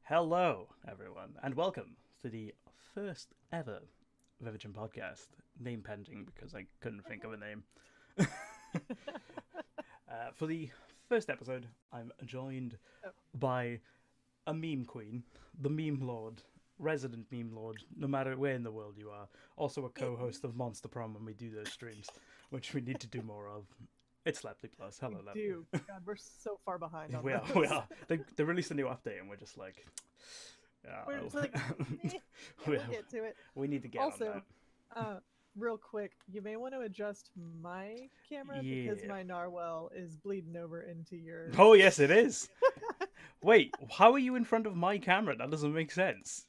Hello, everyone, and welcome to the first ever VividChim Podcast. Name pending because I couldn't think of a name. For the first episode, I'm joined by a meme queen, the meme lord, resident meme lord, no matter where in the world you are. Also a co-host of Monster Prom when we do those streams, which we need to do more of. It's LeppelyPlus. Hello, We Leppely. do. God, we're so far behind on We are, those. we are. They released a new update, and we're just like, We're just like, yeah, we'll get to it. we need to get Also, on real quick, you may want to adjust my camera that. because Yeah. my narwhal is bleeding over into your. Oh yes, it is. Wait, how are you in front of my camera? That doesn't make sense.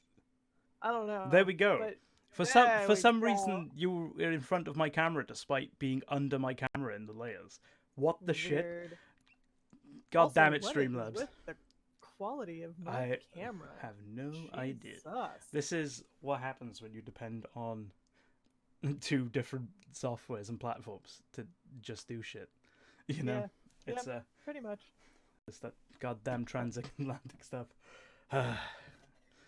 I don't know. There we go. But For some reason, you were in front of my camera despite being under my camera in the layers. What the shit? weird. God Also, damn it, what is Streamlabs. with the quality of my I camera. have no idea. Jesus. This is what happens when you depend on two different softwares and platforms to just do shit. You know, Yeah, it's pretty much. it's that goddamn transatlantic stuff.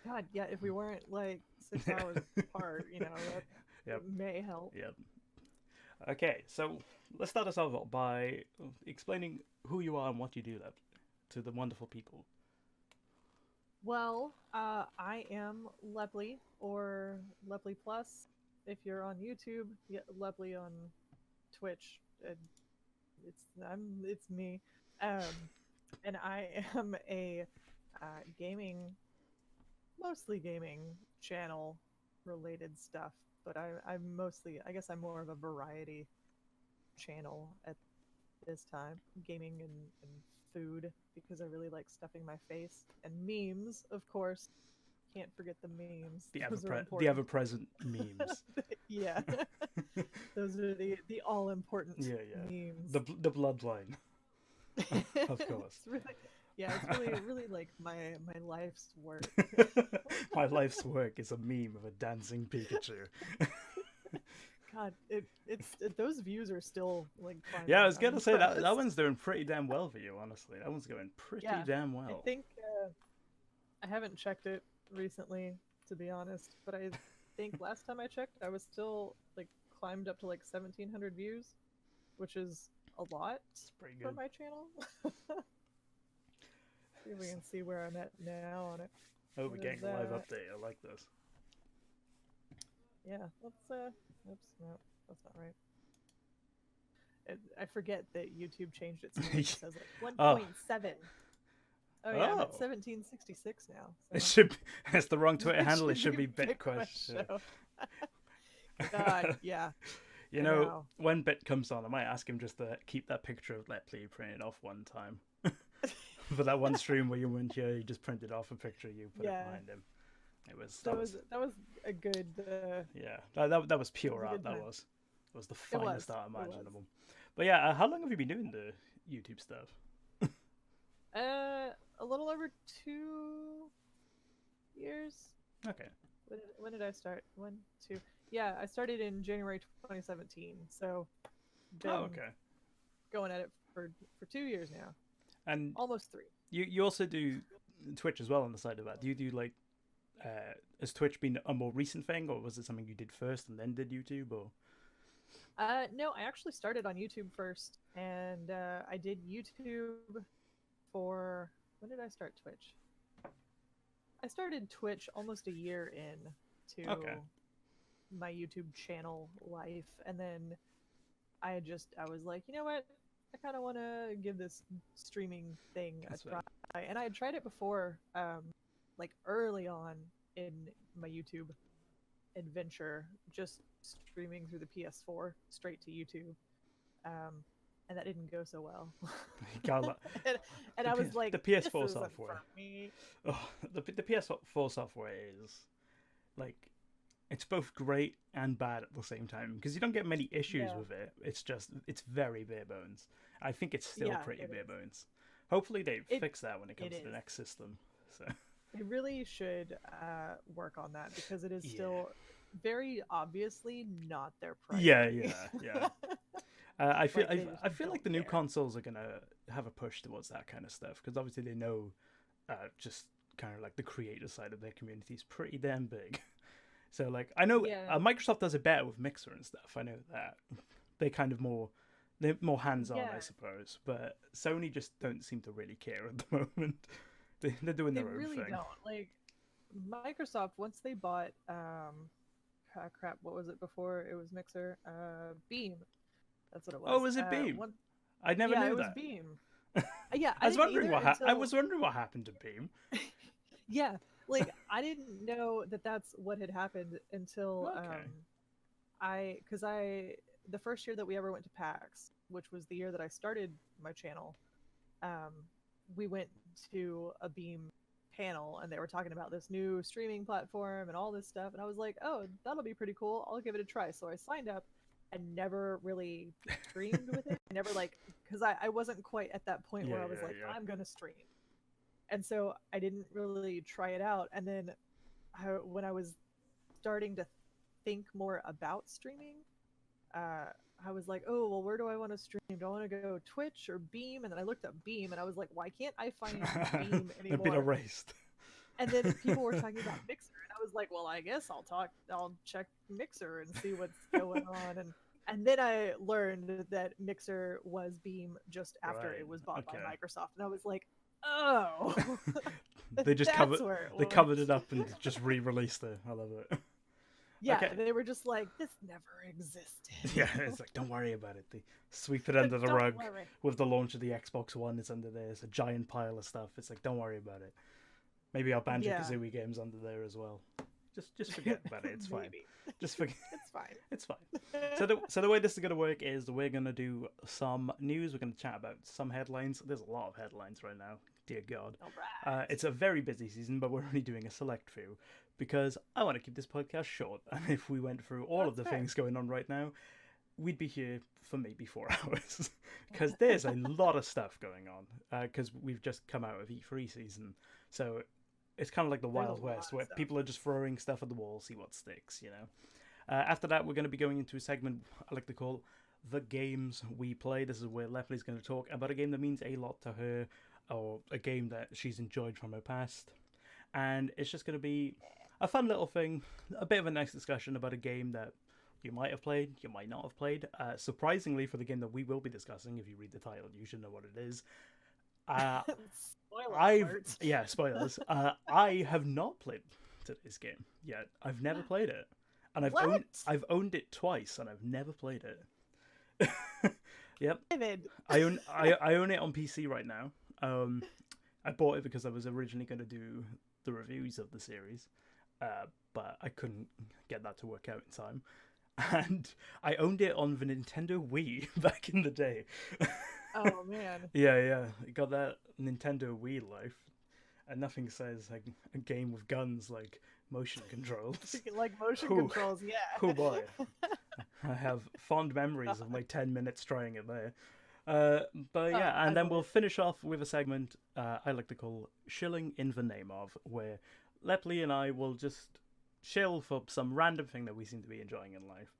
God, yeah. If we weren't like 6 hours apart, that Yep. may help. Yep. Okay, so let's start us off by explaining who you are and what you do to the wonderful people. Well, I am Leppely or LeppelyPlus. If you're on YouTube, yeah, Leppely on Twitch. It's me, and I am a gaming, mostly gaming channel related stuff. But I guess I'm more of a variety channel at this time, gaming and food, because I really like stuffing my face, and memes, of course. Can't forget the memes. Those are The important. ever-present memes. Yeah, those are the all important Yeah. memes. The bloodline, of course. It's really like my life's work. My life's work is a meme of a dancing Pikachu. God, it's those views are still like climbing. Yeah, I was I'm gonna say that impressed. one's doing pretty damn well for you, honestly. That one's going pretty damn well. I think I haven't checked it recently, to be honest, but I think last time I checked, I was still like climbed up to like 1,700 views, which is a lot It's pretty for good. my channel. See if we can see where I'm at now on it. Oh, we're What getting is a live that? update. I like this. Yeah, let's oops, no, that's not right. I forget that YouTube changed its name. It says like 1.7. Oh yeah, I'm at Oh. 1766 now. It So. should be, it's the wrong Twitter It handle. It should should be be BitQuest. Show. God, yeah. You I know, know. when Bit comes on, I might ask him just to keep that picture of Lepley printed off one time. For that one stream where you weren't here, he just printed off a picture of you, put it Yeah. behind him. That was a good. Yeah, that was pure It was a art. good That time. was the It was, finest art it was. imaginable. But yeah, how long have you been doing the YouTube stuff? A little over 2 years. Okay. When did I start? 1, 2. Yeah, I started in January 2017. So. Been Oh, okay. Going at it for 2 years now. And Almost 3. you also do Twitch as well on the side of that. Do you do like, has Twitch been a more recent thing, or was it something you did first and then did YouTube, or? No, I actually started on YouTube first, and I did YouTube for. When did I start Twitch? I started Twitch almost a year in to Okay. my YouTube channel life, and then I was like, you know what? I kind of want to give this streaming thing That's a fair. try, and I had tried it before, like early on in my YouTube adventure, just streaming through the PS4 straight to YouTube, and that didn't go so well. Gotta lo- and the I was P- like, the PS4 this isn't software. for me. Oh, the PS4 software is like, it's both great and bad at the same time because you don't get many issues Yeah. with it. It's very bare bones. I think it's still Yeah, pretty it bare is. bones. Hopefully they It- fix that when it comes it to the is. next system. So They really should work on that because it is Yeah. still very obviously not their yeah, priority. yeah. I feel Like, they just I feel like the don't new care. consoles are gonna have a push towards that kind of stuff because obviously they know just kind of like the creator side of their community is pretty damn big. So like I know Yeah. Microsoft does it better with Mixer and stuff. I know that they're more hands-on, I Yeah. suppose. But Sony just don't seem to really care at the moment. They're doing They their own really thing. don't. Like Microsoft, once they bought crap, what was it before it was Mixer? Beam. That's what it was. Oh, was it Beam? I never yeah, knew it was that. Beam. Yeah, I was wondering until... I was wondering what happened to Beam. Yeah, like I didn't know that that's what had happened until Okay. the first year that we ever went to PAX, which was the year that I started my channel, we went to a Beam panel and they were talking about this new streaming platform and all this stuff, and I was like, oh, that'll be pretty cool, I'll give it a try. So I signed up and never really streamed with it. I never because I wasn't quite at that point where I was I'm gonna stream, and so I didn't really try it out. And then when I was starting to think more about streaming, I was like, oh, well, where do I want to stream? Do I want to go Twitch or Beam? And then I looked up Beam and I was like, why can't I find Beam anymore? I've been erased. And then people were talking about Mixer, and I was like, well, I guess I'll check Mixer and see what's going on. And then I learned that Mixer was Beam just after it was bought by Microsoft, and I was like, oh, they just covered it up and just re-released it. I love it. Yeah, they were just like, this never existed. Yeah, it's like, don't worry about it. They sweep it under the rug with the launch of the Xbox One. It's under there. It's a giant pile of stuff. It's like, don't worry about it. Maybe our Banjo-Kazooie game's under there as well. Just forget about it. It's fine. Just forget. It's fine. It's fine. So the way this is going to work is we're going to do some news. We're going to chat about some headlines. There's a lot of headlines right now. Dear God. All right. It's a very busy season, but we're only doing a select few because I want to keep this podcast short. And if we went through all of the things going on right now, we'd be here for maybe 4 hours because there's a lot of stuff going on because we've just come out of E3 season. So it's kind of like the Wild West where people are just throwing stuff at the wall, see what sticks, you know. After that, we're going to be going into a segment I like to call The Games We Play. This is where Leppley's going to talk about a game that means a lot to her or a game that she's enjoyed from her past. And it's just going to be a fun little thing, a bit of a nice discussion about a game that you might have played, you might not have played. Surprisingly, for the game that we will be discussing, if you read the title, you should know what it is. Spoilers. I have not played today's game yet. I've never played it, and I've owned it twice, and I've never played it. Yep, I own it on PC right now. I bought it because I was originally going to do the reviews of the series, but I couldn't get that to work out in time, and I owned it on the Nintendo Wii back in the day. Oh man. Yeah. Got that Nintendo Wii life, and nothing says like a game with guns like motion controls. Like motion controls, yeah. Oh boy. I have fond memories of my 10 minutes trying it there. But yeah, and then we'll finish off with a segment I like to call Shilling in the Name of, where Leppley and I will just shill for some random thing that we seem to be enjoying in life.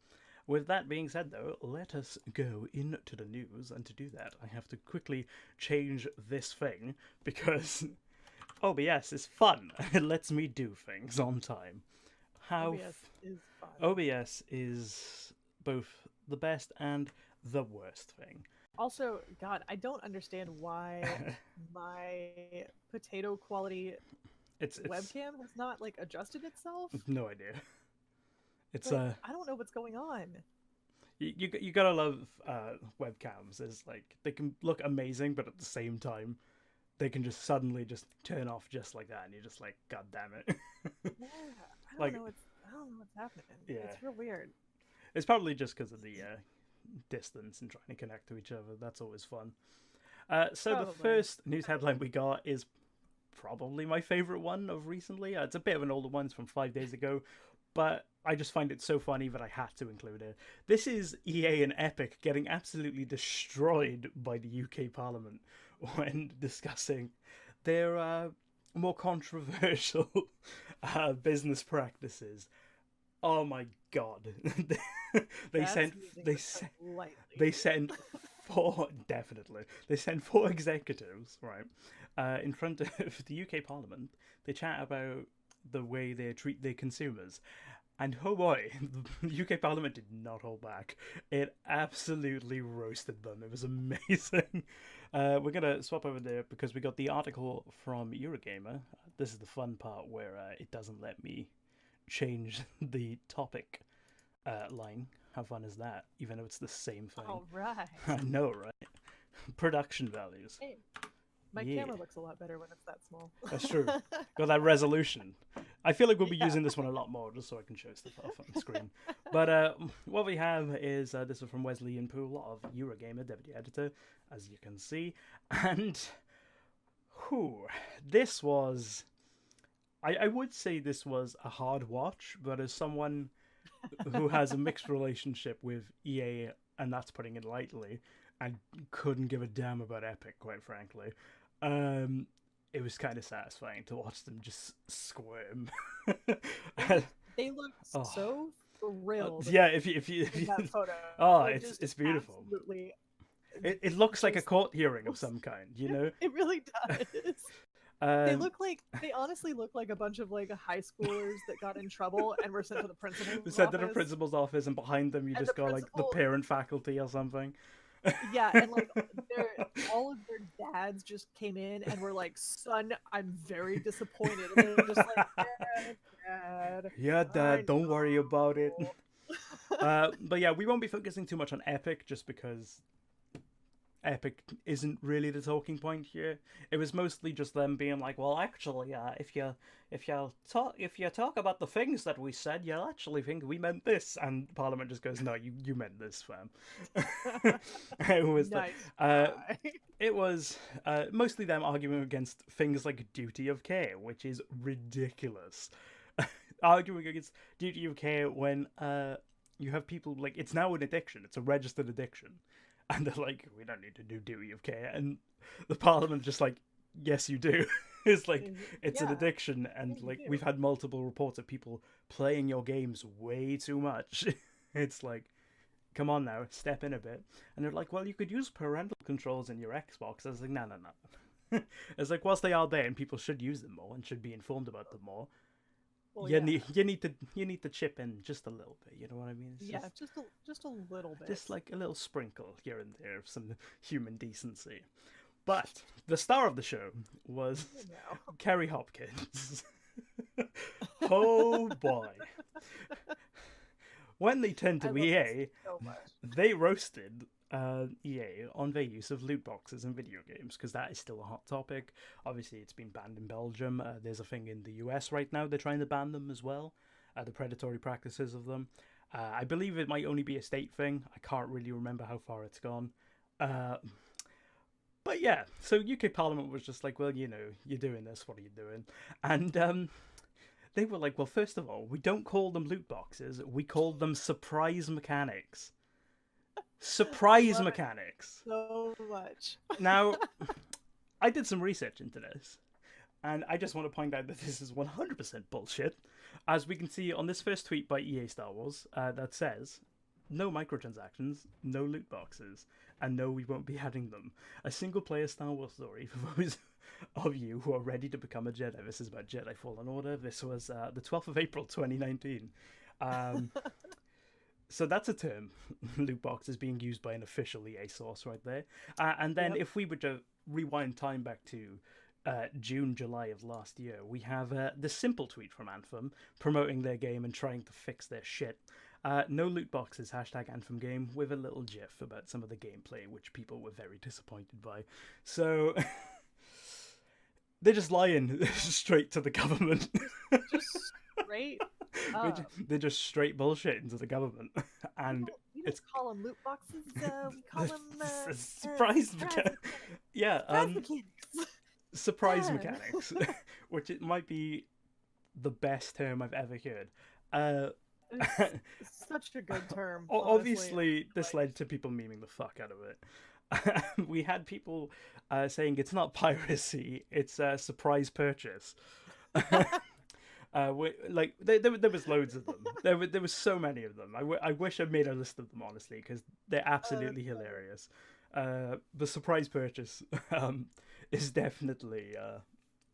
With that being said, though, let us go into the news, and to do that, I have to quickly change this thing, because OBS is fun. It lets me do things on time. OBS is fun. OBS is both the best and the worst thing. Also, God, I don't understand why my potato quality webcam has not adjusted itself. No idea. It's I don't know what's going on. You gotta love webcams. It's they can look amazing, but at the same time, they can just suddenly just turn off just like that, and you're just like, God damn it. Yeah, I don't know what's happening. Yeah. It's real weird. It's probably just because of the distance and trying to connect to each other. That's always fun. So probably. The first news headline we got is probably my favorite one of recently. It's a bit of an older one. It's from 5 days ago, but I just find it so funny that I had to include it. This is EA and Epic getting absolutely destroyed by the UK Parliament when discussing their more controversial business practices. Oh my God. They sent They sent four executives, right, in front of the UK Parliament. They chat about the way they treat their consumers. And oh boy, the UK Parliament did not hold back. It absolutely roasted them. It was amazing. We're going to swap over there because we got the article from Eurogamer. This is the fun part where it doesn't let me change the topic line. How fun is that? Even though it's the same thing. All right. I know, right? Production values. Hey, my camera looks a lot better when it's that small. That's true. Got that resolution. I feel like we'll be using this one a lot more just so I can show stuff off on the screen. But what we have is, this is from Wesley and Poole of Eurogamer, deputy editor, as you can see. And this was... I would say this was a hard watch, but as someone who has a mixed relationship with EA, and that's putting it lightly, and couldn't give a damn about Epic, quite frankly, it was kind of satisfying to watch them just squirm. They look so thrilled. Yeah, if you that photo. Oh, They're it's just beautiful. Absolutely. It looks like a court hearing of some kind, you know? It really does. They honestly look like a bunch of like high schoolers that got in trouble and were sent to the principal's office. Sent to the principal's office, and behind them you just got like the parent faculty or something. Yeah, and like all of their dads just came in and were like, "Son, I'm very disappointed." And they're just like, "Dad, yeah, Dad, don't worry about it." But yeah, we won't be focusing too much on Epic just because Epic isn't really the talking point here. It was mostly just them being like, well, actually, if you talk about the things that we said, you'll actually think we meant this, and Parliament just goes, no, you meant this, fam. It was nice. It was mostly them arguing against things like duty of care, which is ridiculous. Arguing against duty of care when you have people like, it's now an addiction, it's a registered addiction. And they're like, we don't need to do duty of care. And the Parliament just like, yes, you do. It's like, it's an addiction. And like, we've had multiple reports of people playing your games way too much. It's like, come on now, step in a bit. And they're like, well, you could use parental controls in your Xbox. I was like, no. It's like, whilst they are there and people should use them more and should be informed about them more, well, you need to chip in just a little bit. You know what I mean? It's just a little bit. Just like a little sprinkle here and there of some human decency. But the star of the show was Kerry Hopkins. Oh boy! When they turned to EA, they roasted EA on their use of loot boxes in video games, because that is still a hot topic. Obviously, it's been banned in Belgium. There's a thing in the US right now. They're trying to ban them as well, the predatory practices of them. I believe it might only be a state thing. I can't really remember how far it's gone. But yeah, so UK Parliament was just like, well, you know, you're doing this, what are you doing? And they were like, well, first of all, we don't call them loot boxes. We call them surprise mechanics. Surprise mechanics. So much. Now, I did some research into this, and I just want to point out that this is 100% bullshit. As we can see on this first tweet by EA Star Wars, that says, no microtransactions, no loot boxes, and no, we won't be adding them. A single-player Star Wars story for those of you who are ready to become a Jedi. This is about Jedi Fallen Order. This was the 12th of April, 2019. So that's a term, loot box, is being used by an official EA source right there. And then if we were to rewind time back to June, July of last year, we have the simple tweet from Anthem promoting their game and trying to fix their shit. No loot boxes, hashtag Anthem game, with a little gif about some of the gameplay, which people were very disappointed by. So they're just lying straight to the government. Just straight They're just straight bullshit into the government. And we don't call them loot boxes, we call them surprise mechanics. Yeah, surprise mechanics. Mechanics, which it might be the best term I've ever heard. It's such a good term. Obviously, this led to people memeing the fuck out of it. We had people saying it's not piracy, it's a surprise purchase. There was loads of them. There was so many of them. I wish I made a list of them, honestly, because they're absolutely hilarious. the surprise purchase is definitely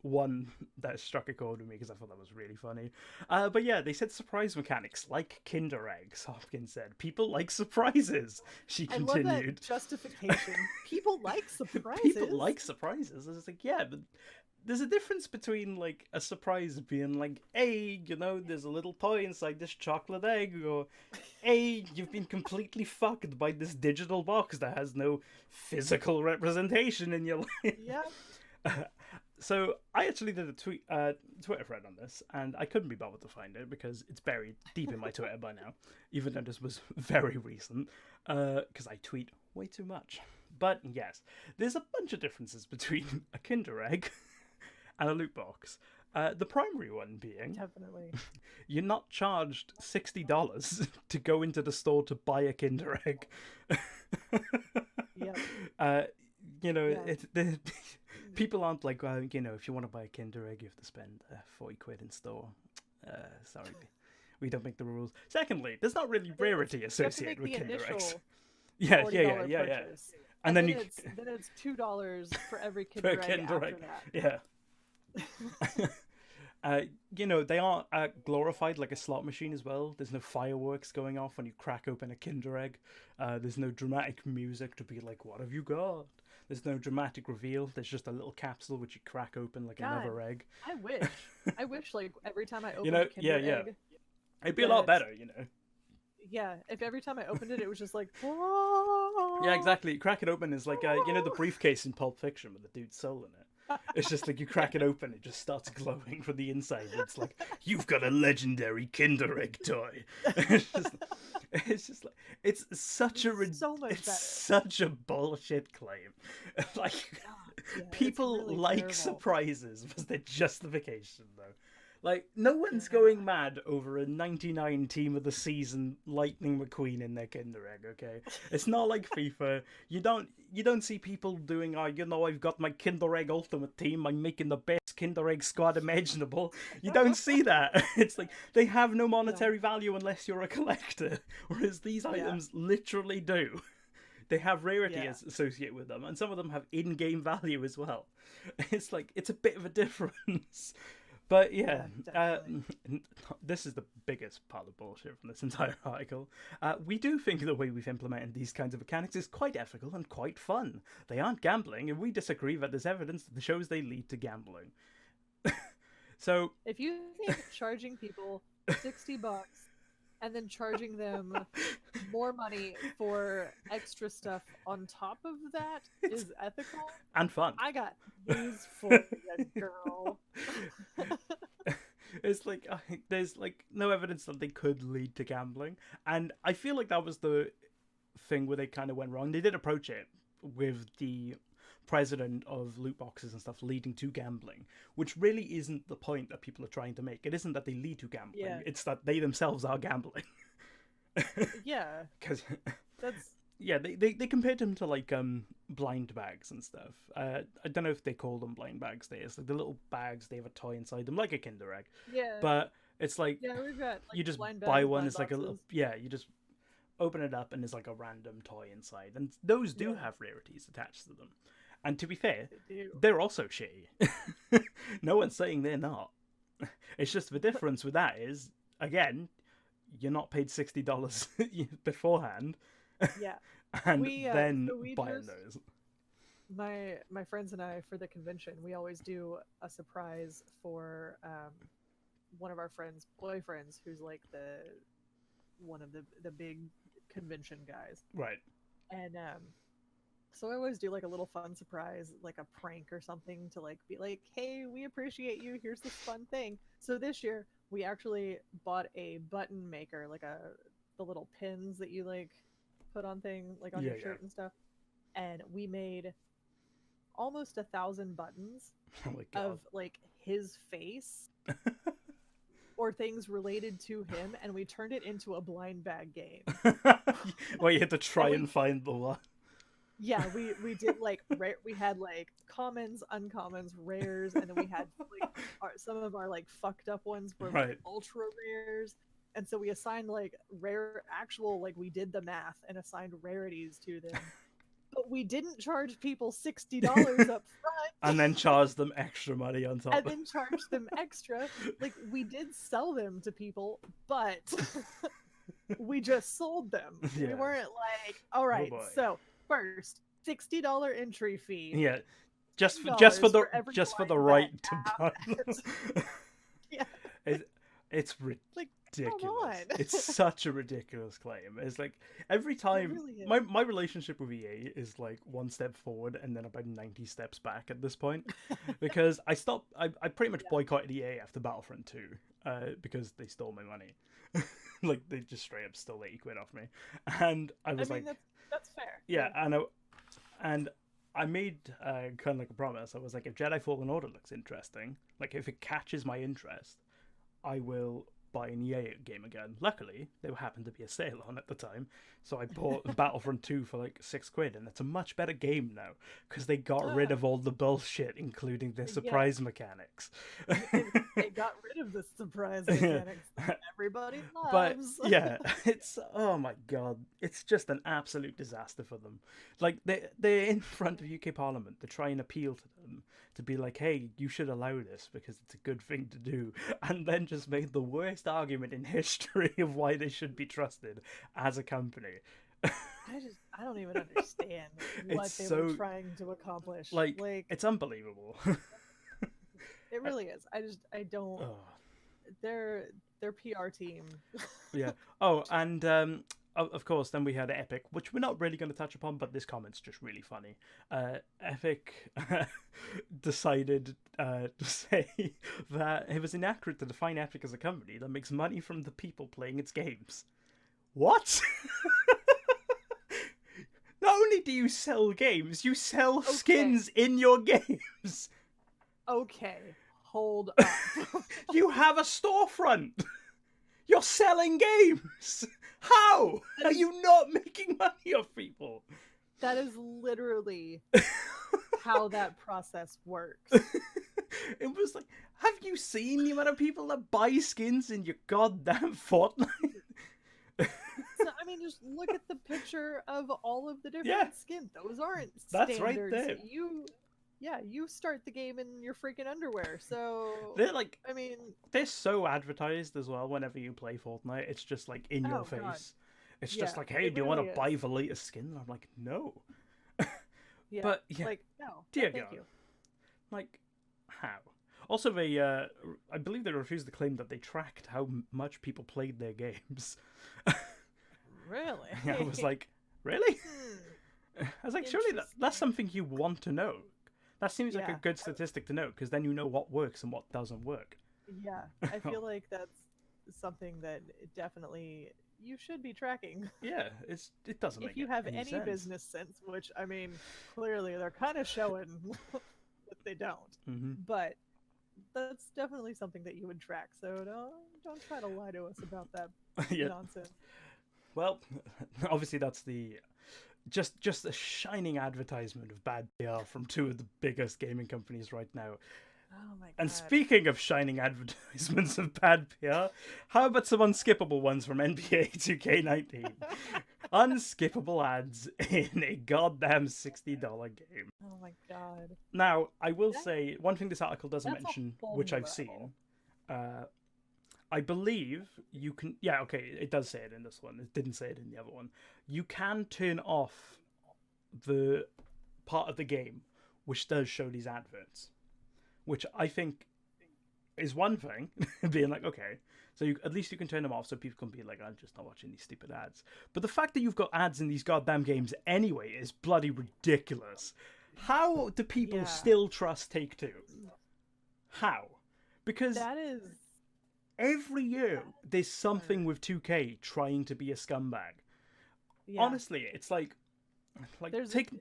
one that struck a chord with me because I thought that was really funny. But yeah, they said surprise mechanics like Kinder eggs. Hopkins said people like surprises. She I love continued. that justification. People like surprises. People like surprises. It's like, yeah, but there's a difference between like a surprise being like, hey, you know, there's a little toy inside this chocolate egg, or hey, you've been completely fucked by this digital box that has no physical representation in your life. Yeah. So I actually did a Twitter thread on this, and I couldn't be bothered to find it because it's buried deep in my Twitter by now, even though this was very recent, because I tweet way too much. But yes, there's a bunch of differences between a Kinder Egg and a loot box. The primary one being, Definitely. you're not charged $60 to go into the store to buy a Kinder Egg. Yep. You know, Yeah. people aren't like, well, you know, if you want to buy a Kinder Egg, you have to spend 40 quid in store. Sorry, we don't make the rules. Secondly, there's not really rarity associated with Kinder Eggs. Yeah. Purchase. And then it's $2 for every Kinder Egg Kinder after Egg. that. Yeah. You know, they aren't glorified like a slot machine as well. There's no fireworks going off when you crack open a Kinder Egg. There's no dramatic music to be like, what have you got? There's no dramatic reveal. There's just a little capsule which you crack open like another egg. I wish like every time I opened You know, a Kinder Egg, it'd be a lot better, you know. Yeah, if every time I opened it, it was just like, whoa. Yeah, exactly. You crack it open is like, you know, the briefcase in Pulp Fiction with the dude's soul in it. It's just like you crack it open, it just starts glowing from the inside. It's like, you've got a legendary Kinder Egg toy. It's just like, it's such such a bullshit claim. Like, people really like terrible. surprises was their justification, though. Like, no one's going mad over a 99 team of the season Lightning McQueen in their Kinder Egg, okay? It's not like FIFA. You don't see people doing, you know, I've got my Kinder Egg Ultimate team, I'm making the best Kinder Egg squad imaginable. You don't see that. It's like, they have no monetary value unless you're a collector, whereas these items literally do. They have rarity associated with them, and some of them have in-game value as well. It's like, it's a bit of a difference. But this is the biggest part of bullshit from this entire article. We do think the way we've implemented these kinds of mechanics is quite ethical and quite fun. They aren't gambling, and we disagree that there's evidence that shows they lead to gambling. So, if you think charging people $60 and then charging them more money for extra stuff on top of that is ethical and fun, I got news for you, girl. It's like, there's like no evidence that they could lead to gambling, and I feel like that was the thing where they kind of went wrong. They did approach it with the president of loot boxes and stuff leading to gambling, which really isn't the point that people are trying to make. It isn't that they lead to gambling, it's that they themselves are gambling. Yeah, because that's they compared him to like blind bags and stuff. I don't know if they call them blind bags there. It's like the little bags, they have a toy inside them like a Kinder Egg. Yeah, but it's like, we've got, like, you just blind buy bags, one. It's like boxes. you just open it up and there's like a random toy inside, and those do have rarities attached to them. And to be fair, they're also shitty. No one's saying they're not. It's just the difference with that is, again, you're not paid $60 beforehand. Yeah. And then buying those. My friends and I, for the convention, we always do a surprise for one of our friends' boyfriends, who's like one of the big convention guys. Right. And so I always do like a little fun surprise, like a prank or something, to like be like, hey, we appreciate you, here's this fun thing. So this year we actually bought a button maker, like the little pins that you like put on thing, like on your shirt and stuff. And we made almost 1,000 buttons of like his face or things related to him, and we turned it into a blind bag game. Well, you had to try and find the one. Yeah, we did like we had like commons, uncommons, rares, and then we had like some of our like fucked up ones were like ultra rares, and so we assigned like rare actual, like we did the math and assigned rarities to them. but we didn't charge people $60 up front. And then charge them extra money on top. And then charge them extra. Like, we did sell them to people, but we just sold them. Yeah. We weren't like, all right, boy. so first, $60 entry fee. Yeah. Just for the right to buy. Yeah. It's Like, ridiculous. come on. It's such a ridiculous claim. It's like every time really is. my relationship with EA is like one step forward and then about 90 steps back at this point, because I pretty much boycotted EA after Battlefront 2 because they stole my money. Like, they just straight up stole 80 quid off me, and I was like, that's fair. yeah, and I made kind of like a promise. I was like, if Jedi Fallen Order looks interesting, like if it catches my interest, I will buy an EA game again. Luckily, there happened to be a sale on at the time, so I bought Battlefront 2 for like £6, and it's a much better game now because they got rid of all the bullshit, including the surprise mechanics. They got rid of the surprise mechanics that everybody loves. But yeah, it's, oh my god, it's just an absolute disaster for them. Like, they're in front of UK Parliament to try and appeal to them to be like, hey, you should allow this because it's a good thing to do, and then just made the worst argument in history of why they should be trusted as a company. I don't even understand what they were trying to accomplish. Like it's unbelievable. It really is. I don't. Their PR team. Yeah. Oh, and of course, then we had Epic, which we're not really going to touch upon, but this comment's just really funny. Epic decided to say that it was inaccurate to define Epic as a company that makes money from the people playing its games. What? Not only do you sell games, you sell skins in your games. Okay, hold up. You have a storefront. You're selling games. How are you not making money off people? That is literally how that process works. It was like, have you seen the amount of people that buy skins in your goddamn Fortnite? So, I mean, just look at the picture of all of the different skins. Those aren't standards. That's right there. You start the game in your freaking underwear. So they're like, I mean, they're so advertised as well. Whenever you play Fortnite, it's just like in your face. God. It's just like, hey, do you want to buy the latest skin? And I'm like, no. Yeah, but yeah, like, no, dear thank God, you. Like, how? Also, they, I believe they refused to claim that they tracked how much people played their games. Really? I was like, really? I was like, surely that's something you want to know. That seems like a good statistic to know, because then you know what works and what doesn't work. Yeah, I feel like that's something that definitely you should be tracking. Yeah, it doesn't make if you have any sense. Business sense, which, I mean, clearly they're kind of showing that they don't. Mm-hmm. But that's definitely something that you would track. So don't try to lie to us about that nonsense. Well, obviously that's the just a shining advertisement of bad PR from two of the biggest gaming companies right now. Oh my God. And speaking of shining advertisements of bad PR, how about some unskippable ones from NBA 2K19? Unskippable ads in a goddamn $60 game. Oh my God. Now, I will say, one thing this article doesn't mention, which I've seen, I believe you can... Yeah, okay, it does say it in this one. It didn't say it in the other one. You can turn off the part of the game which does show these adverts, which I think is one thing, being like, okay, so at least you can turn them off so people can be like, I'm just not watching these stupid ads. But the fact that you've got ads in these goddamn games anyway is bloody ridiculous. How do people still trust Take-Two? How? Because... That is... Every year, there's something with 2K trying to be a scumbag. Yeah. Honestly, it's like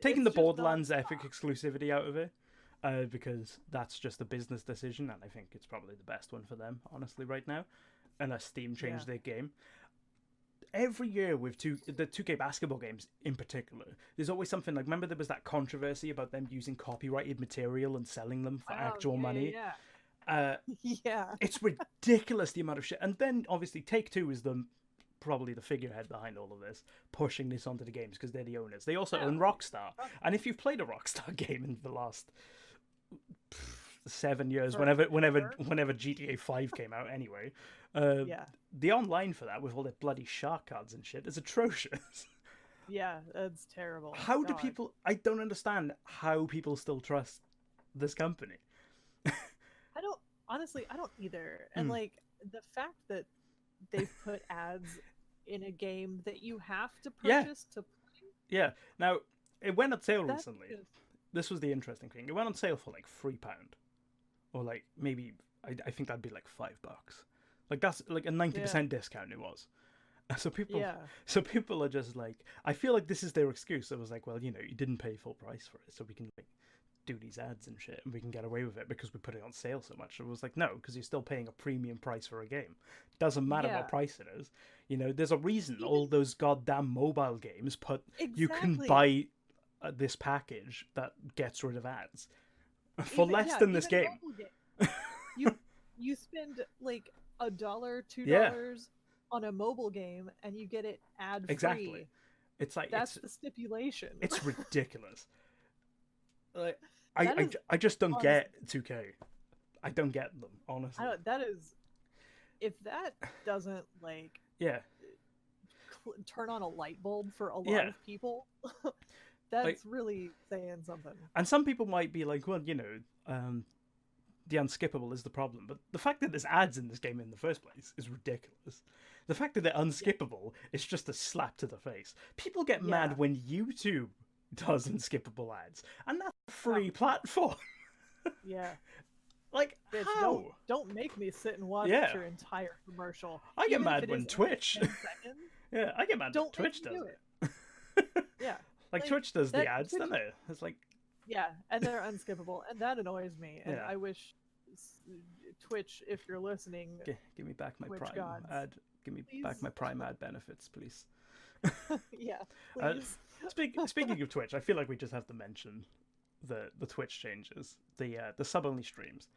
taking the Borderlands Epic exclusivity out of it, because that's just a business decision, and I think it's probably the best one for them, honestly, right now, unless Steam changed their game. Every year with the 2K basketball games in particular, there's always something like, remember there was that controversy about them using copyrighted material and selling them for actual money? Yeah. It's ridiculous the amount of shit. And then obviously Take-Two is the probably the figurehead behind all of this, pushing this onto the games because they're the owners. They also Yeah. own Rockstar, and if you've played a Rockstar game in the last 7 years, whenever GTA 5 came out, anyway, Yeah. the online for that with all their bloody shark cards and shit is atrocious. Yeah, that's terrible. How do God. people? I don't understand how people still trust this company. I don't either. And like the fact that they've put ads in a game that you have to purchase to play. Yeah. Now it went on sale That's recently. just... This was the interesting thing. It went on sale for like £3, or like maybe I think that'd be like $5. Like that's like a 90% discount. It was. So people are just like, I feel like this is their excuse. It was like, well, you didn't pay full price for it, so we can like do these ads and shit, and we can get away with it because we put it on sale so much. It was like, no, because you're still paying a premium price for a game. Doesn't matter what price it is. There's a reason all those goddamn mobile games you can buy this package that gets rid of ads for less than this game. you spend like $1, $2 on a mobile game, and you get it ad free. Exactly. It's like that's the stipulation. It's ridiculous. Like I just don't get 2K. I don't get them, honestly. If that doesn't like turn on a light bulb for a lot of people, that's really saying something. And some people might be like, well, the unskippable is the problem, but the fact that there's ads in this game in the first place is ridiculous. The fact that they're unskippable is just a slap to the face. People get mad when YouTube does unskippable ads, and that's a free platform. Like, bitch, how? Don't make me sit and watch your entire commercial. I get mad when Twitch. I get mad when Twitch does it. Like Twitch does the ads, don't they? It's like, and they're unskippable, and that annoys me. And I wish Twitch, if you're listening, give me back my Twitch Prime gods. ad. Give me back my Prime ad benefits, please. Please. Speaking of Twitch, I feel like we just have to mention the Twitch changes, the sub only streams.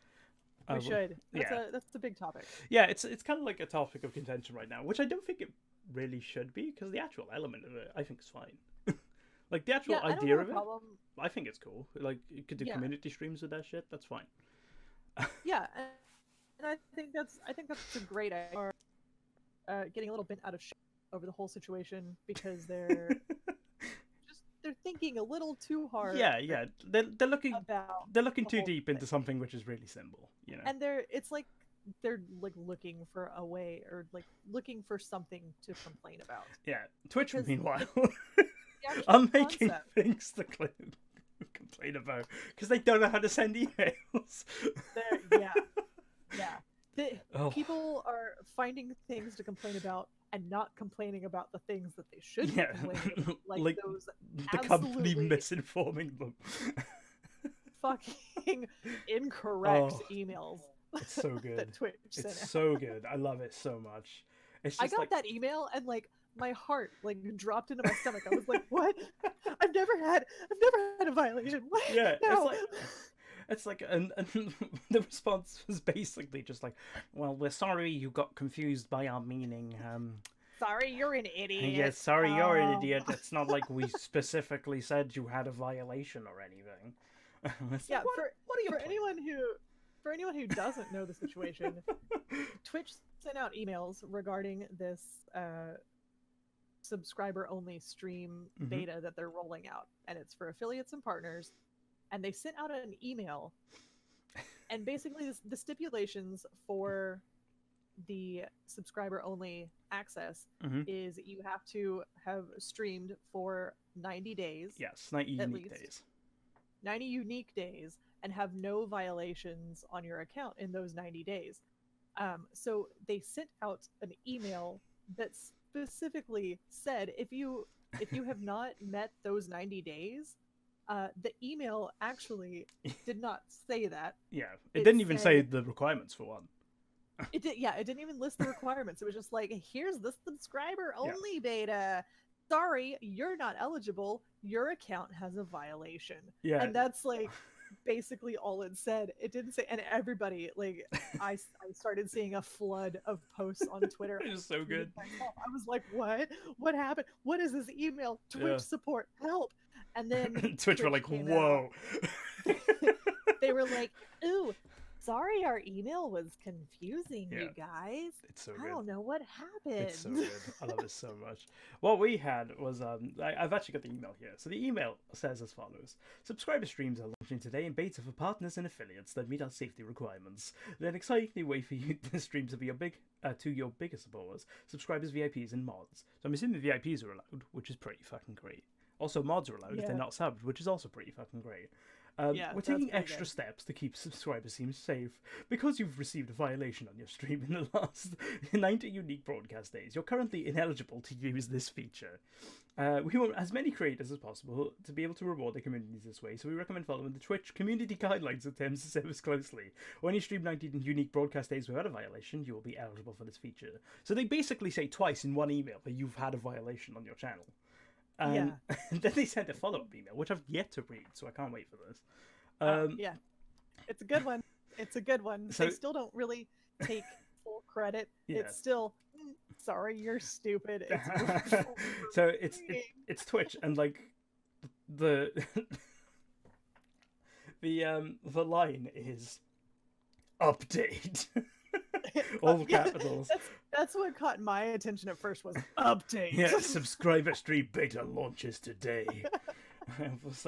We should. That's a big topic. Yeah, it's kind of like a topic of contention right now, which I don't think it really should be, because the actual element of it I think is fine. Like the actual idea of it, I think it's cool. Like you could do community streams with that shit. That's fine. And I think that's a great idea. Getting a little bent out of shape over the whole situation because they're thinking a little too hard. They're looking too deep into something which is really simple, And they're looking for a way, or like looking for something to complain about. Twitch, meanwhile, I'm making things to complain about because they don't know how to send emails. People are finding things to complain about and not complaining about the things that they should be complaining about, like those the company misinforming them. Fucking incorrect emails. It's so good. That Twitch it's sent so good. I love it so much. It's just I got that email and like my heart like dropped into my stomach. I was like, "What? I've never had a violation." What? No. It's like, and the response was basically just like, "Well, we're sorry you got confused by our meaning. Sorry, you're an idiot. Yes, sorry, you're an idiot. It's not like we specifically said you had a violation or anything." Like, what are you? For anyone who doesn't know the situation, Twitch sent out emails regarding this subscriber-only stream beta that they're rolling out, and it's for affiliates and partners. And they sent out an email, and basically the stipulations for the subscriber-only access is you have to have streamed for 90 days. Yes, 90 unique days. 90 unique days, and have no violations on your account in those 90 days. So they sent out an email that specifically said if you have not met those 90 days, the email actually did not say that. It didn't even say the requirements for one. It didn't even list the requirements. It was just like, here's the subscriber only beta. Sorry, you're not eligible. Your account has a violation. And that's like, basically all it said. It didn't say, and everybody, like, I started seeing a flood of posts on Twitter. It is so good. I was like, what happened? What is this email? Twitch support, help. And then Twitch were like, whoa. They were like, ooh, sorry our email was confusing you guys. It's so good. I don't know what happened. It's so good. I love it so much. What we had was, I've actually got the email here. So the email says as follows. Subscriber streams are launching today in beta for partners and affiliates that meet our safety requirements. They're an exciting way for you the streams to be to your biggest supporters, subscribers, VIPs, and mods. So I'm assuming VIPs are allowed, which is pretty fucking great. Also, mods are allowed if they're not subbed, which is also pretty fucking great. We're taking extra steps to keep subscriber streams safe. Because you've received a violation on your stream in the last 90 unique broadcast days, you're currently ineligible to use this feature. We want as many creators as possible to be able to reward their communities this way, so we recommend following the Twitch community guidelines and terms of service closely. When you stream 90 unique broadcast days without a violation, you will be eligible for this feature. So they basically say twice in one email that you've had a violation on your channel. And then they sent a follow-up email, which I've yet to read, so I can't wait for this. It's a good one. It's a good one. So, they still don't really take full credit. It's still, sorry, you're stupid. So it's Twitch, and like the the line is update. All capitals. That's what caught my attention at first, was update. Yeah, subscriber stream beta launches today. Then it's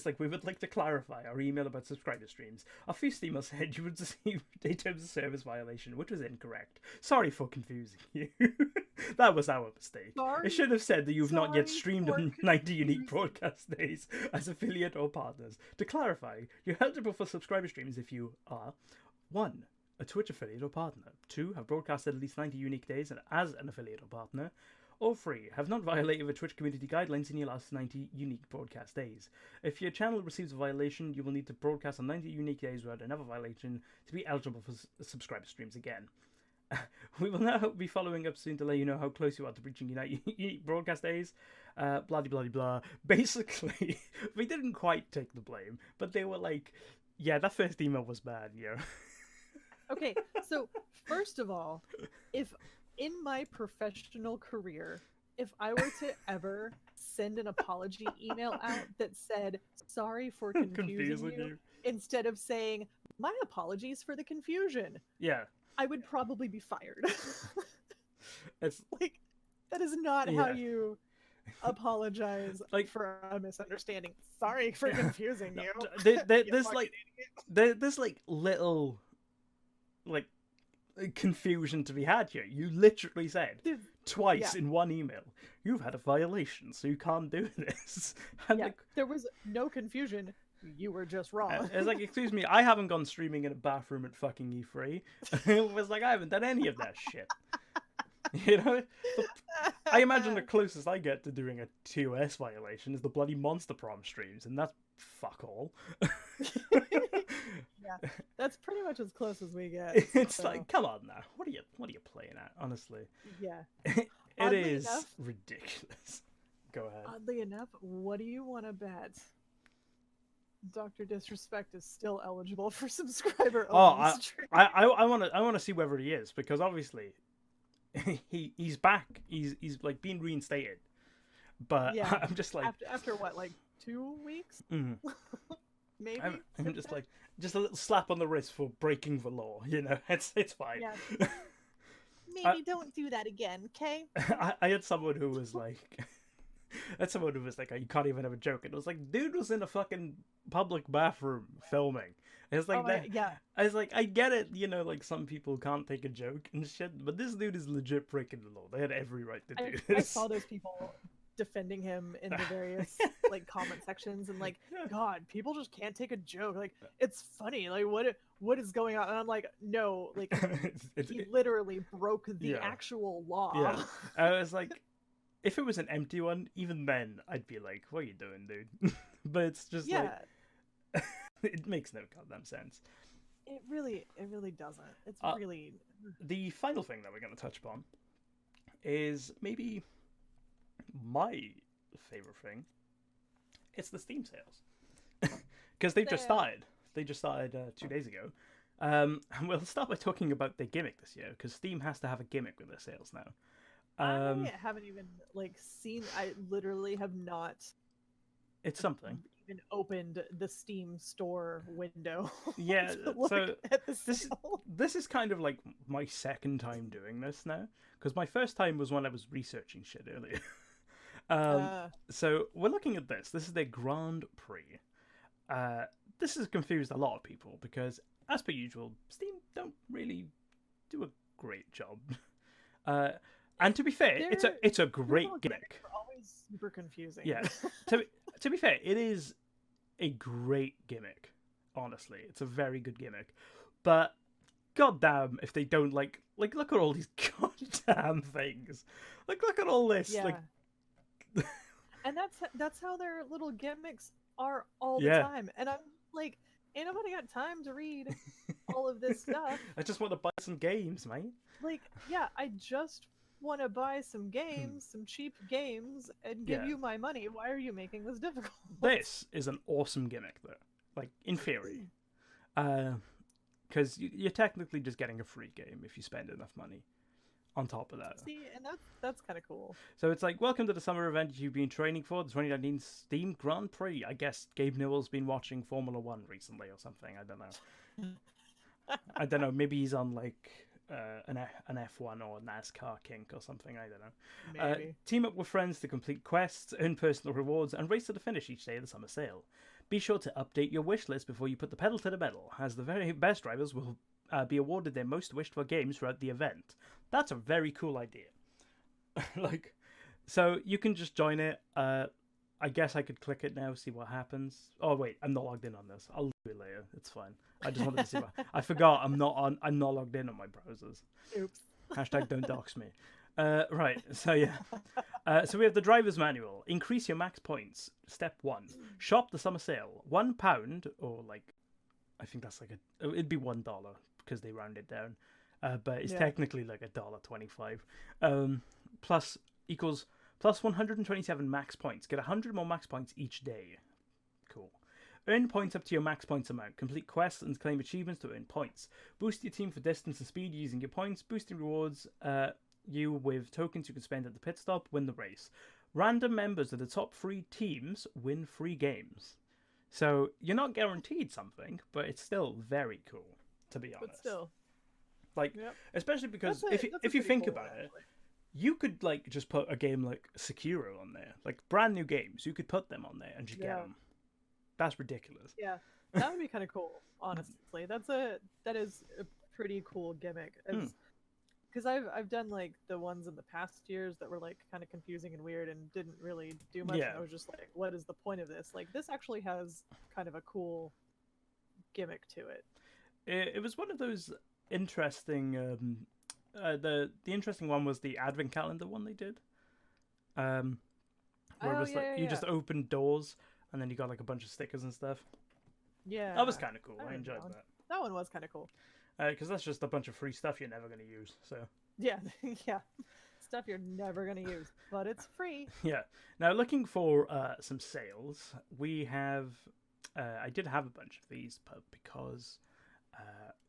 like, we would like to clarify our email about subscriber streams. Our first email said you would receive a terms of service violation, which was incorrect. Sorry for confusing you. That was our mistake. It should have said that you've not yet streamed on 90 unique broadcast days as affiliate or partners. To clarify, you're eligible for subscriber streams if you are 1. a Twitch affiliate or partner, 2. have broadcasted at least 90 unique days as an affiliate or partner, or 3. have not violated the Twitch community guidelines in your last 90 unique broadcast days. If your channel receives a violation, you will need to broadcast on 90 unique days without another violation to be eligible for subscriber streams again. We will now be following up soon to let you know how close you are to reaching your unique broadcast days. Blah, blah, blah, blah. Basically, they didn't quite take the blame, but they were like, yeah, that first email was bad, yeah. Okay, so first of all, if in my professional career, if I were to ever send an apology email out that said, sorry for confusing you, instead of saying, my apologies for the confusion. Yeah. I would probably be fired. It's like, that is not how you apologize for a misunderstanding. Sorry for confusing you. There's little confusion to be had here. You literally said twice in one email, you've had a violation, so you can't do this. And there was no confusion. You were just wrong. It's like, excuse me, I haven't gone streaming in a bathroom at fucking E3. It was like, I haven't done any of that shit. You know? I imagine the closest I get to doing a TOS violation is the bloody Monster Prom streams, and that's fuck all. Yeah, that's pretty much as close as we get. It's like, come on now. What are you playing at, honestly? Yeah. It is ridiculous. Go ahead. Oddly enough, what do you want to bet? Dr. Disrespect is still eligible for subscriber only stream. I want to see whether he is, because obviously he's back. He's like being reinstated. But I'm just like, after what, like 2 weeks? Mm-hmm. Maybe. I'm just like, just a little slap on the wrist for breaking the law. You know, it's fine. Yeah. Maybe don't do that again, okay? I had someone who was like. That's someone who was like, you can't even have a joke. And it was like, dude was in a fucking public bathroom filming. It's like I was like, I get it, you know, like some people can't take a joke and shit, but this dude is legit breaking the law. They had every right to do this. I saw those people defending him in the various like comment sections, and like, God, people just can't take a joke. Like, it's funny. Like, what is going on? And I'm like, no, like he literally broke the actual law. Yeah. I was like, if it was an empty one, even then, I'd be like, what are you doing, dude? But it's just like, it makes no goddamn sense. It really doesn't. It's really... The final thing that we're going to touch upon is maybe my favorite thing. It's the Steam sales. because they've just started. They just started 2 days ago. And we'll start by talking about their gimmick this year, because Steam has to have a gimmick with their sales now. I haven't even seen. I literally have not. It's something. Even opened the Steam store window. Yeah, so at the sale. this is kind of like my second time doing this now, because my first time was when I was researching shit earlier. So we're looking at this. This is their Grand Prix. This has confused a lot of people because, as per usual, Steam don't really do a great job. And to be fair, it's a great gimmick. They're always super confusing. Yeah. To be fair, it is a great gimmick. Honestly, it's a very good gimmick. But goddamn, if they don't like look at all these goddamn things. Like, look at all this. Yeah. Like, and that's how their little gimmicks are all the time. And I'm like, ain't nobody got time to read all of this stuff. I just want to buy some games, mate. Like, yeah, I just want to buy some games, some cheap games, and give you my money. Why are you making this difficult? This is an awesome gimmick, though. Like, in theory. Because you're technically just getting a free game if you spend enough money on top of that. See, and that's kind of cool. So it's like, welcome to the summer event you've been training for, the 2019 Steam Grand Prix. I guess Gabe Newell's been watching Formula 1 recently or something. I don't know. I don't know. Maybe he's on, like, an F1 or NASCAR kink or something. I don't know. Maybe. Team up with friends to complete quests, earn personal rewards, and race to the finish each day of the summer sale. Be sure to update your wish list before you put the pedal to the metal, as the very best drivers will be awarded their most wished for games throughout the event. That's a very cool idea. Like, so you can just join it. I guess I could click it now, see what happens. Oh wait, I'm not logged in on this. I'll do it later. It's fine. I just wanted to see what I forgot. I'm not logged in on my browsers. Oops. Hashtag don't dox me. Right. So yeah. So we have the driver's manual. Increase your max points. Step 1. Shop the summer sale. £1 or like, I think that's like it'd be $1 because they round it down. But it's technically like $1.25. Plus equals plus 127 max points. Get 100 more max points each day. Cool. Earn points up to your max points amount. Complete quests and claim achievements to earn points. Boost your team for distance and speed using your points. Boosting rewards you with tokens you can spend at the pit stop. Win the race. Random members of the top 3 teams win free games. So you're not guaranteed something, but it's still very cool, to be honest. But still. Like, especially because if you think about it, you could like just put a game like Sekiro on there, like brand new games. You could put them on there and just get them. That's ridiculous. Yeah, that would be kind of cool. Honestly, that is a pretty cool gimmick. Because I've done like the ones in the past years that were like kind of confusing and weird and didn't really do much. Yeah. And I was just like, what is the point of this? Like, this actually has kind of a cool gimmick to it. It was one of those interesting. The interesting one was the advent calendar one they did. Where it was you just opened doors and then you got like a bunch of stickers and stuff. Yeah, that was kind of cool. I enjoyed that. That one was kind of cool. Because that's just a bunch of free stuff you're never going to use. So yeah, stuff you're never going to use, but it's free. Yeah. Now looking for some sales, we have. I did have a bunch of these, but because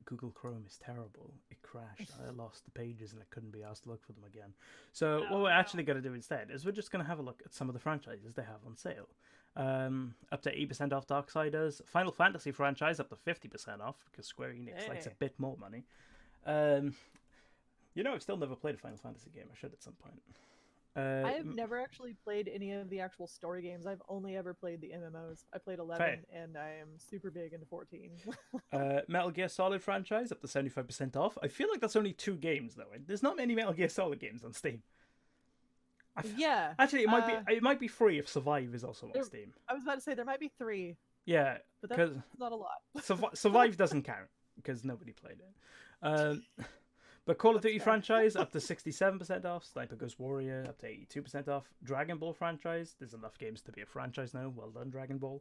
Google Chrome is terrible, it crashed. I lost the pages and I couldn't be asked to look for them again. So what we're actually going to do instead is we're just going to have a look at some of the franchises they have on sale. Up to 8% off Darksiders. Final Fantasy franchise up to 50% off because Square Enix likes a bit more money. I've still never played a Final Fantasy game. I should at some point. I have never actually played any of the actual story games. I've only ever played the MMOs. I played 11 and I am super big into 14. Metal Gear Solid franchise up to 75% off. I feel like that's only 2 games though. There's not many Metal Gear Solid games on Steam. Yeah. Actually, it might be free if Survive is also on Steam. I was about to say there might be 3. Yeah, but that's not a lot. Survive doesn't count because nobody played it. But Call of Duty franchise up to 67% off. Sniper Ghost Warrior up to 82% off. Dragon Ball franchise. There's enough games to be a franchise now. Well done, Dragon Ball.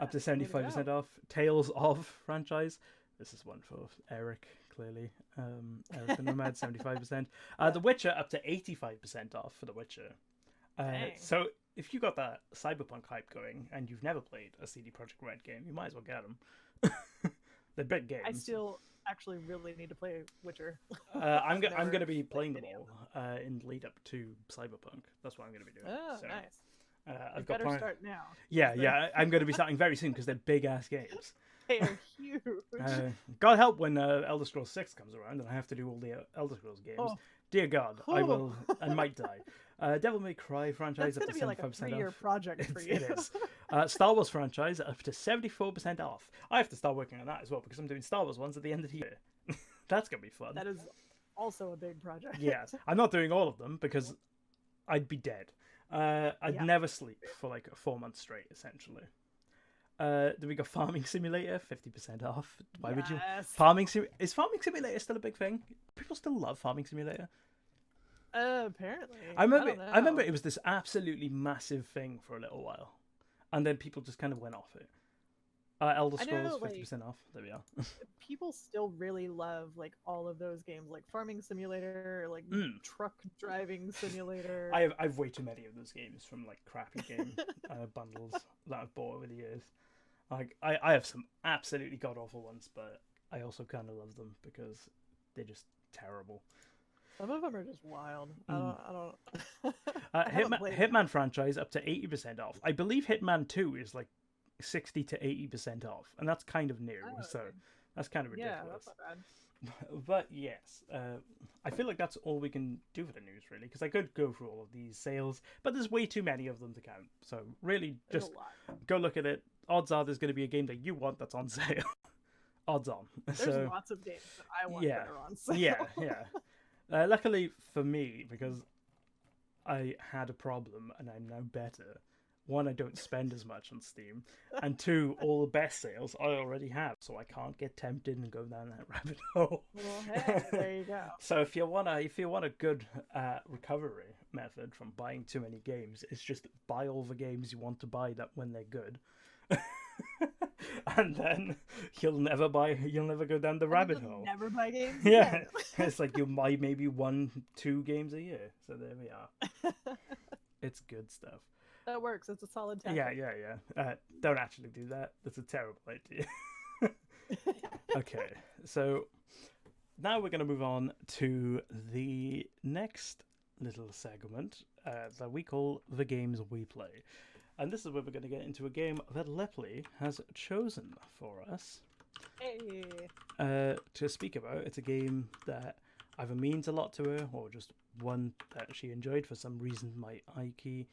Up to 75% off. Tales of franchise. This is one for Eric, clearly. Eric and Nomad, 75%. The Witcher up to 85% off for The Witcher. So if you got that Cyberpunk hype going and you've never played a CD Projekt Red game, you might as well get them. They're big games. I still actually really need to play Witcher. I'm Never going to be played playing them any of all in lead up to Cyberpunk. That's what I'm going to be doing. Oh, So, nice. I've Better got start now. Yeah, I'm going to be starting very soon because they're big ass games. They are huge. God help when Elder Scrolls 6 comes around and I have to do all the Elder Scrolls games. Oh. Dear God, I might die. Devil May Cry franchise That's up to 75% gonna be like a 3-year off. project for you. It is. Star Wars franchise up to 74% off. I have to start working on that as well because I'm doing Star Wars ones at the end of the year. That's going to be fun. That is also a big project. Yeah, I'm not doing all of them because I'd be dead. I'd never sleep for like 4 months straight, essentially. Then we got Farming Simulator, 50% off. Why would you? Is Farming Simulator still a big thing? People still love Farming Simulator. Apparently. I remember it was this absolutely massive thing for a little while, and then people just kind of went off it. Elder Scrolls, 50% off. There we are. People still really love like all of those games, like Farming Simulator, like Truck Driving Simulator. I've way too many of those games from like crappy game bundles that I've bought over the years. Like I have some absolutely god awful ones, but I also kind of love them because they're just terrible. Some of them are just wild. I don't. Hitman franchise up to 80% off. I believe Hitman 2 is like 60 to 80% off, and that's kind of new. So that's kind of ridiculous. Yeah, that's not bad. But yes, I feel like that's all we can do for the news, really, because I could go through all of these sales, but there's way too many of them to count. So really, just go look at it. Odds are there's going to be a game that you want that's on sale. Odds on. There's lots of games that I want that are on sale. Yeah. Luckily for me, because I had a problem and I'm now better. One, I don't spend as much on Steam, and two, all the best sales I already have, so I can't get tempted and go down that rabbit hole. Well, hey, there you go. So if you want a good recovery method from buying too many games, it's just buy all the games you want to buy that when they're good, and then you'll never go down the rabbit hole. Never buy games. Yeah, it's like you'll buy maybe 1-2 games a year. So there we are. It's good stuff. That works. It's a solid tactic. Yeah. Don't actually do that. That's a terrible idea. Okay, so now we're going to move on to the next little segment that we call The Games We Play. And this is where we're going to get into a game that Leppely has chosen for us to speak about. It's a game that either means a lot to her or just one that she enjoyed. For some reason, my I key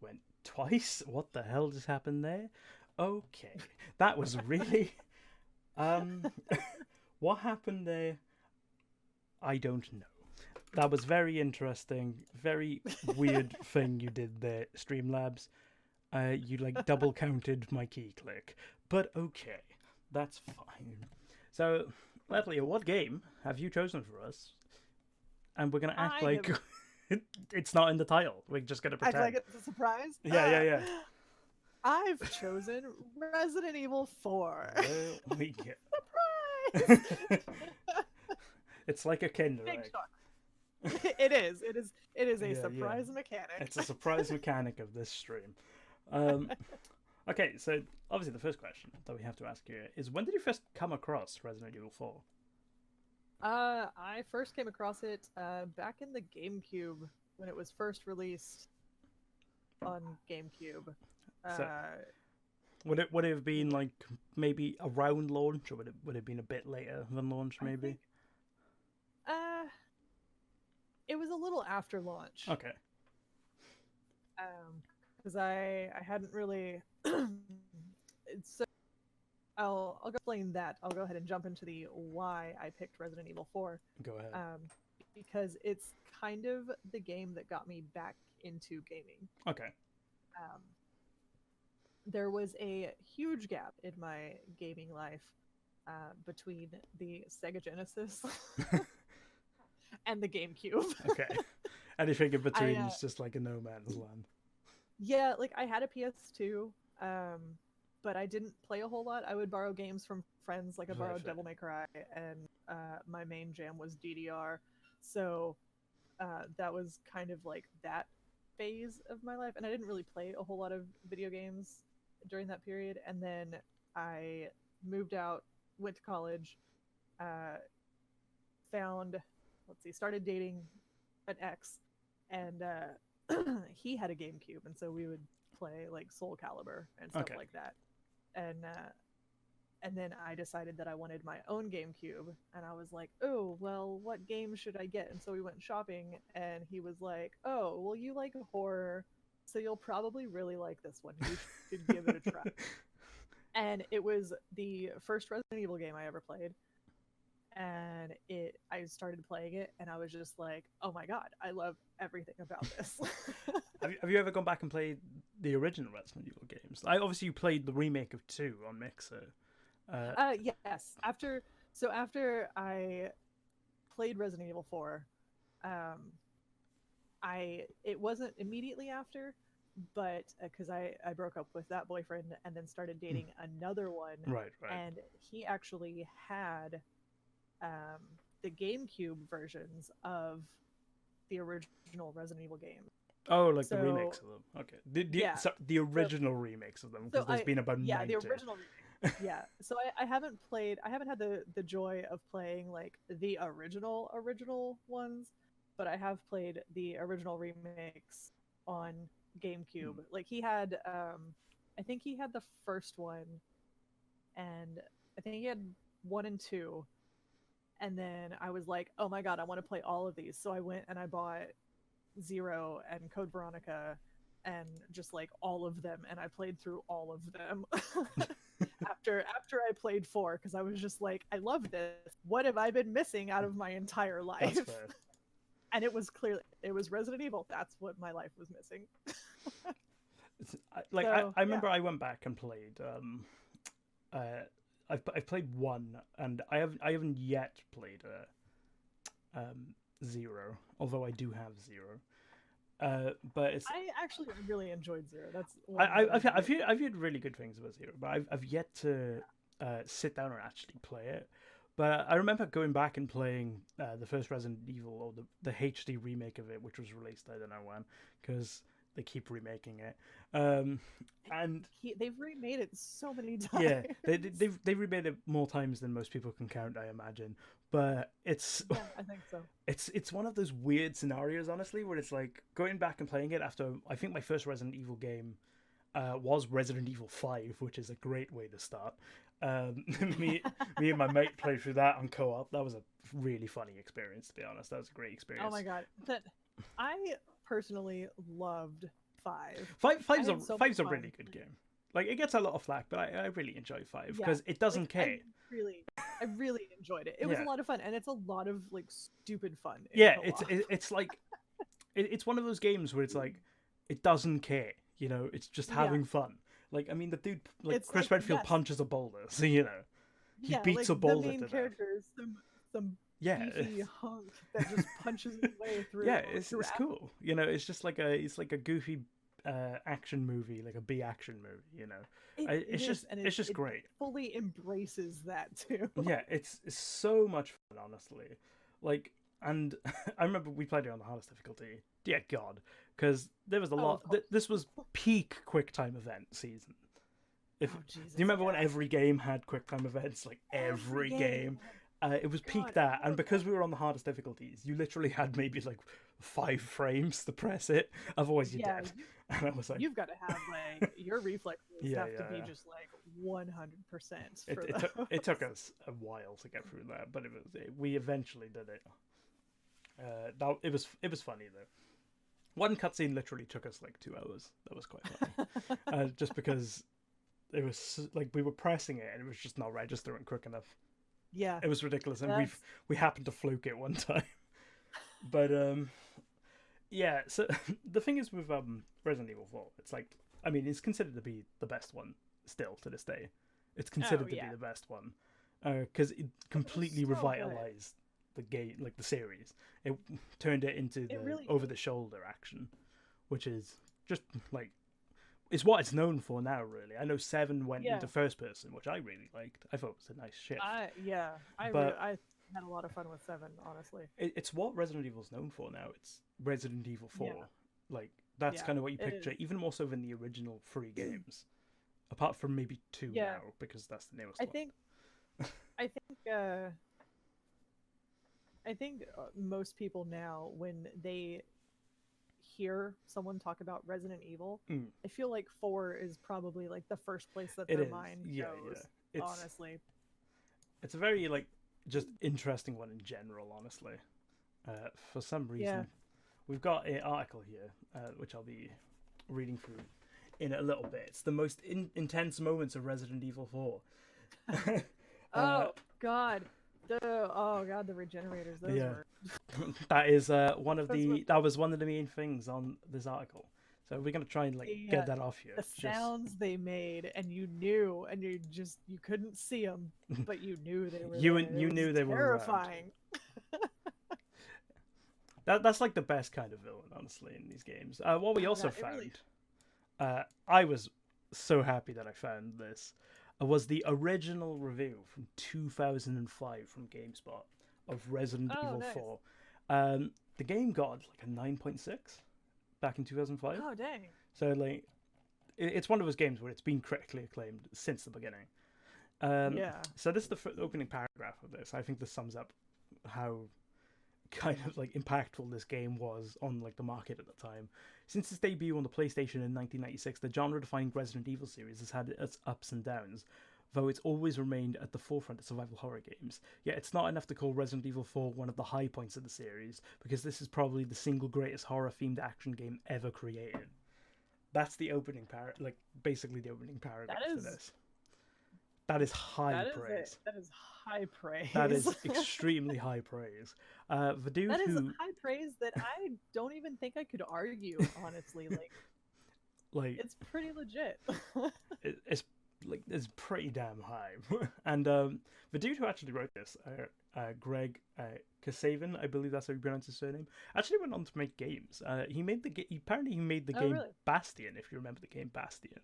went twice. What the hell just happened there? Okay, that was really what happened there, I don't know. That was very interesting, very weird thing you did there, Streamlabs. You like double counted my key click, but okay, that's fine. So Leppely, what game have you chosen for us? And we're gonna act like it's not in the title. We're just gonna pretend. Act like it's a surprise? Yeah. I've chosen Resident Evil 4. Well, we get... Surprise! It's like a Kinder Big egg. shock. It is a surprise mechanic. It's a surprise mechanic of this stream. Okay, so obviously the first question that we have to ask here is, when did you first come across Resident Evil 4? I first came across it back in the GameCube when it was first released on GameCube. So, would it have been like maybe around launch, or would it have been a bit later than launch? Maybe. It was a little after launch. Okay. Because I hadn't really. So I'll explain that. I'll go ahead and jump into the why I picked Resident Evil 4. Go ahead. Because it's kind of the game that got me back into gaming. Okay. There was a huge gap in my gaming life between the Sega Genesis and the GameCube. Okay. Anything in between is just like a no man's land. Yeah, like I had a PS2, but I didn't play a whole lot. I would borrow games from friends, like I borrowed Devil May Cry, and my main jam was DDR. So that was kind of like that phase of my life, and I didn't really play a whole lot of video games during that period. And then I moved out, went to college, started dating an ex, and he had a GameCube, and so we would play like Soul Calibur and stuff like that. And then I decided that I wanted my own GameCube, and I was like, oh, well, what game should I get? And so we went shopping, and he was like, oh, well, you like horror, so you'll probably really like this one. You should give it a try. And it was the first Resident Evil game I ever played. And I started playing it, and I was just like, oh my god, I love everything about this. Have you ever gone back and played the original Resident Evil games? Obviously you played the remake of 2 on Mixer. Yes. After I played Resident Evil 4, it wasn't immediately after, but because I broke up with that boyfriend and then started dating another one. Right. And he actually had the GameCube versions of the original Resident Evil games. Oh, like the remakes of them. Okay. The original remakes of them, because there's been about 90. Yeah, the original remakes. Yeah, so I haven't had the joy of playing like the original ones, but I have played the original remakes on GameCube. Like he had I think he had the first one, and I think he had 1 and 2, and then I was like, oh my god, I want to play all of these. So I went and I bought 0 and Code Veronica and just like all of them, and I played through all of them. After I played 4, because I was just like, I love this. What have I been missing out of my entire life? That's fair. And it was Resident Evil. That's what my life was missing. I remember I went back and played. I've played 1, and I haven't yet played 0. Although I do have 0. But I actually really enjoyed 0. That's I've heard really good things about 0, but I've yet to sit down and actually play it. But I remember going back and playing the first Resident Evil, or the HD remake of it, which was released, I don't know when, because they keep remaking it. And they've remade it so many times. Yeah, they've remade it more times than most people can count, I imagine. But I think so. It's one of those weird scenarios, honestly, where it's like going back and playing it after, I think my first Resident Evil game was Resident Evil 5, which is a great way to start. Me and my mate played through that on co-op. That was a really funny experience, to be honest. That was a great experience. Oh my god, I personally loved 5. Five's a really good game. Like, it gets a lot of flack, but I really enjoy 5 because it doesn't care. I really enjoyed it. It was a lot of fun, and it's a lot of like stupid fun. It's like it's one of those games where it's like it doesn't care. You know, it's just having fun. Like, I mean, the dude, like Chris Redfield punches a boulder, so you know he beats a boulder. The main character is some beefy hunk that just punches his way through. Yeah, it's cool. You know, it's just like a goofy action movie, like a B action movie. You know, it's just great. It fully embraces that too. Yeah, it's so much fun, honestly. Like, and I remember we played it on the hardest difficulty. Yeah, God, because there was a lot. This was peak QuickTime event season. Do you remember when every game had QuickTime events? Like every game. It was peak that, and because we were on the hardest difficulties, you literally had maybe like 5 frames to press it. Otherwise, you're dead. And I was like, you've got to have like your reflexes have to be just like 100%. It took us a while to get through that, but we eventually did it. It was funny though. One cutscene literally took us like 2 hours. That was quite funny, just because it was like we were pressing it and it was just not registering quick enough. Yeah, it was ridiculous, and we happened to fluke it one time. But yeah. So the thing is with Resident Evil 4, it's like, I mean, it's considered to be the best one still to this day. It's considered to be the best one because it completely revitalized the game, like the series. It turned it into the over-the-shoulder action, which is just like. It's what it's known for now, really. I know 7 went into first person, which I really liked. I thought it was a nice shift. I had a lot of fun with 7, honestly. It's what Resident Evil's known for now. It's Resident Evil 4. Yeah. Like, That's Yeah, kind of what you it picture, is. even more so than the original 3 games. Apart from maybe 2 Yeah, now, because that's the newest I one. think I think most people now, when they hear someone talk about Resident Evil, Mm, I feel like 4 is probably like the first place that it their is. mind Yeah, yeah. goes. It's Honestly, it's a very like just interesting one in general, honestly. For some yeah. reason, we've got an article here, which I'll be reading through in a little bit. It's the most intense moments of Resident Evil 4. uh, Oh God, the regenerators. Those yeah, were that is one of those were that was one of the main things on this article. So we're gonna try and like the get that off here. the sounds they made, and you knew, and you couldn't see them, but you knew they were you there. you It was knew they were around. terrifying. That's like the best kind of villain, honestly, in these games. What we Oh also God, it really. found, I was so happy that I found this, was the original review from 2005 from GameSpot of Resident Oh, Evil nice. 4. The game got like a 9.6 back in 2005. Oh dang. So like, it's one of those games where it's been critically acclaimed since the beginning. Yeah. So this is the opening paragraph of this. I think this sums up how kind of like impactful this game was on like the market at the time. Since its debut on the PlayStation in 1996, the genre-defining Resident Evil series has had its ups and downs, though it's always remained at the forefront of survival horror games. Yet it's not enough to call Resident Evil 4 one of the high points of the series, because this is probably the single greatest horror-themed action game ever created. That's the opening like basically the opening paragraph for this. That is high praise. That is high praise. That is extremely high praise. The dude that is who high praise that I don't even think I could argue, honestly. like it's pretty legit. it's pretty damn high. And the dude who actually wrote this, Greg Kasavin, I believe that's how you pronounce his surname, actually went on to make games. He made apparently he made the game really? Bastion, if you remember the game Bastion.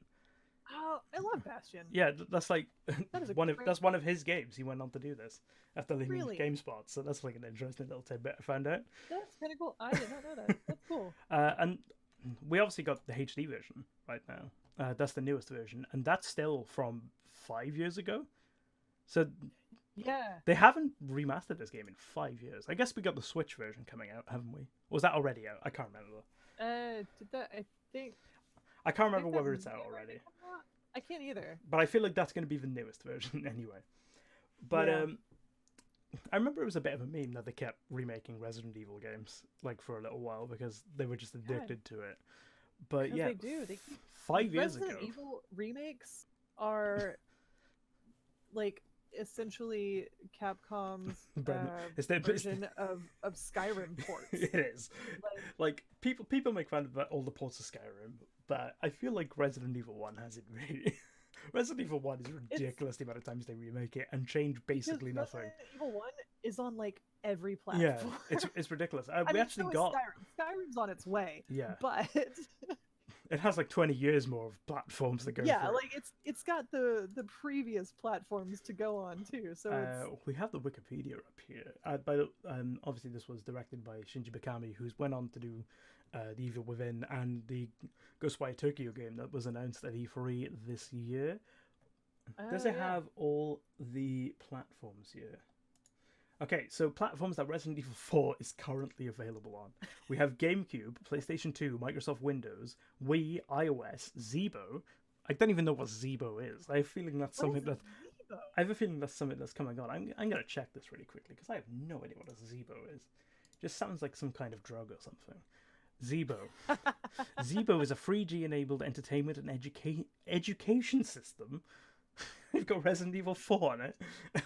Oh, I love Bastion. Yeah, that's like That is one of his games. He went on to do this after leaving Really? GameSpot, so that's like an interesting little tidbit I found out. That's kind of cool. I did not know that. That's cool. And we obviously got the HD version right now. That's the newest version, and that's still from 5 years ago. So Yeah. they haven't remastered this game in 5 years. I guess we got the Switch version coming out, haven't we? Or was that already out? I can't remember. Did that? I think. I can't remember think that whether it's out may already. come out. I can't either. But I feel like that's going to be the newest version anyway. But Yeah. I remember it was a bit of a meme that they kept remaking Resident Evil games like for a little while because they were just addicted to it. But 'Cause yeah, they do. 5 years ago. Resident Evil remakes are like essentially Capcom's It's their version of Skyrim ports. It is. Like people make fun of all the ports of Skyrim, but I feel like Resident Evil 1 has it really. Resident Evil 1 is ridiculous the amount of times they remake it and change basically nothing. Resident Evil 1 is on like every platform. Yeah, it's ridiculous. I We mean, actually so is got Skyrim's on its way. Yeah. But it has like 20 years more of platforms to go yeah, through. like it's got the previous platforms to go on too. So it's we have the Wikipedia up here. Obviously, this was directed by Shinji Mikami, who's went on to do The Evil Within and the Ghostwire Tokyo game that was announced at E3 this year. Does it have all the platforms here? Okay, so platforms that Resident Evil 4 is currently available on. We have GameCube, PlayStation 2, Microsoft Windows, Wii, iOS, Zeebo. I don't even know what Zeebo is. I have a feeling that's something that I have a feeling that's something that's coming on. I'm gonna check this really quickly because I have no idea what a Zeebo is. It just sounds like some kind of drug or something. Zeebo. Zeebo is a 3G enabled entertainment and education system. We've got Resident Evil 4 on it.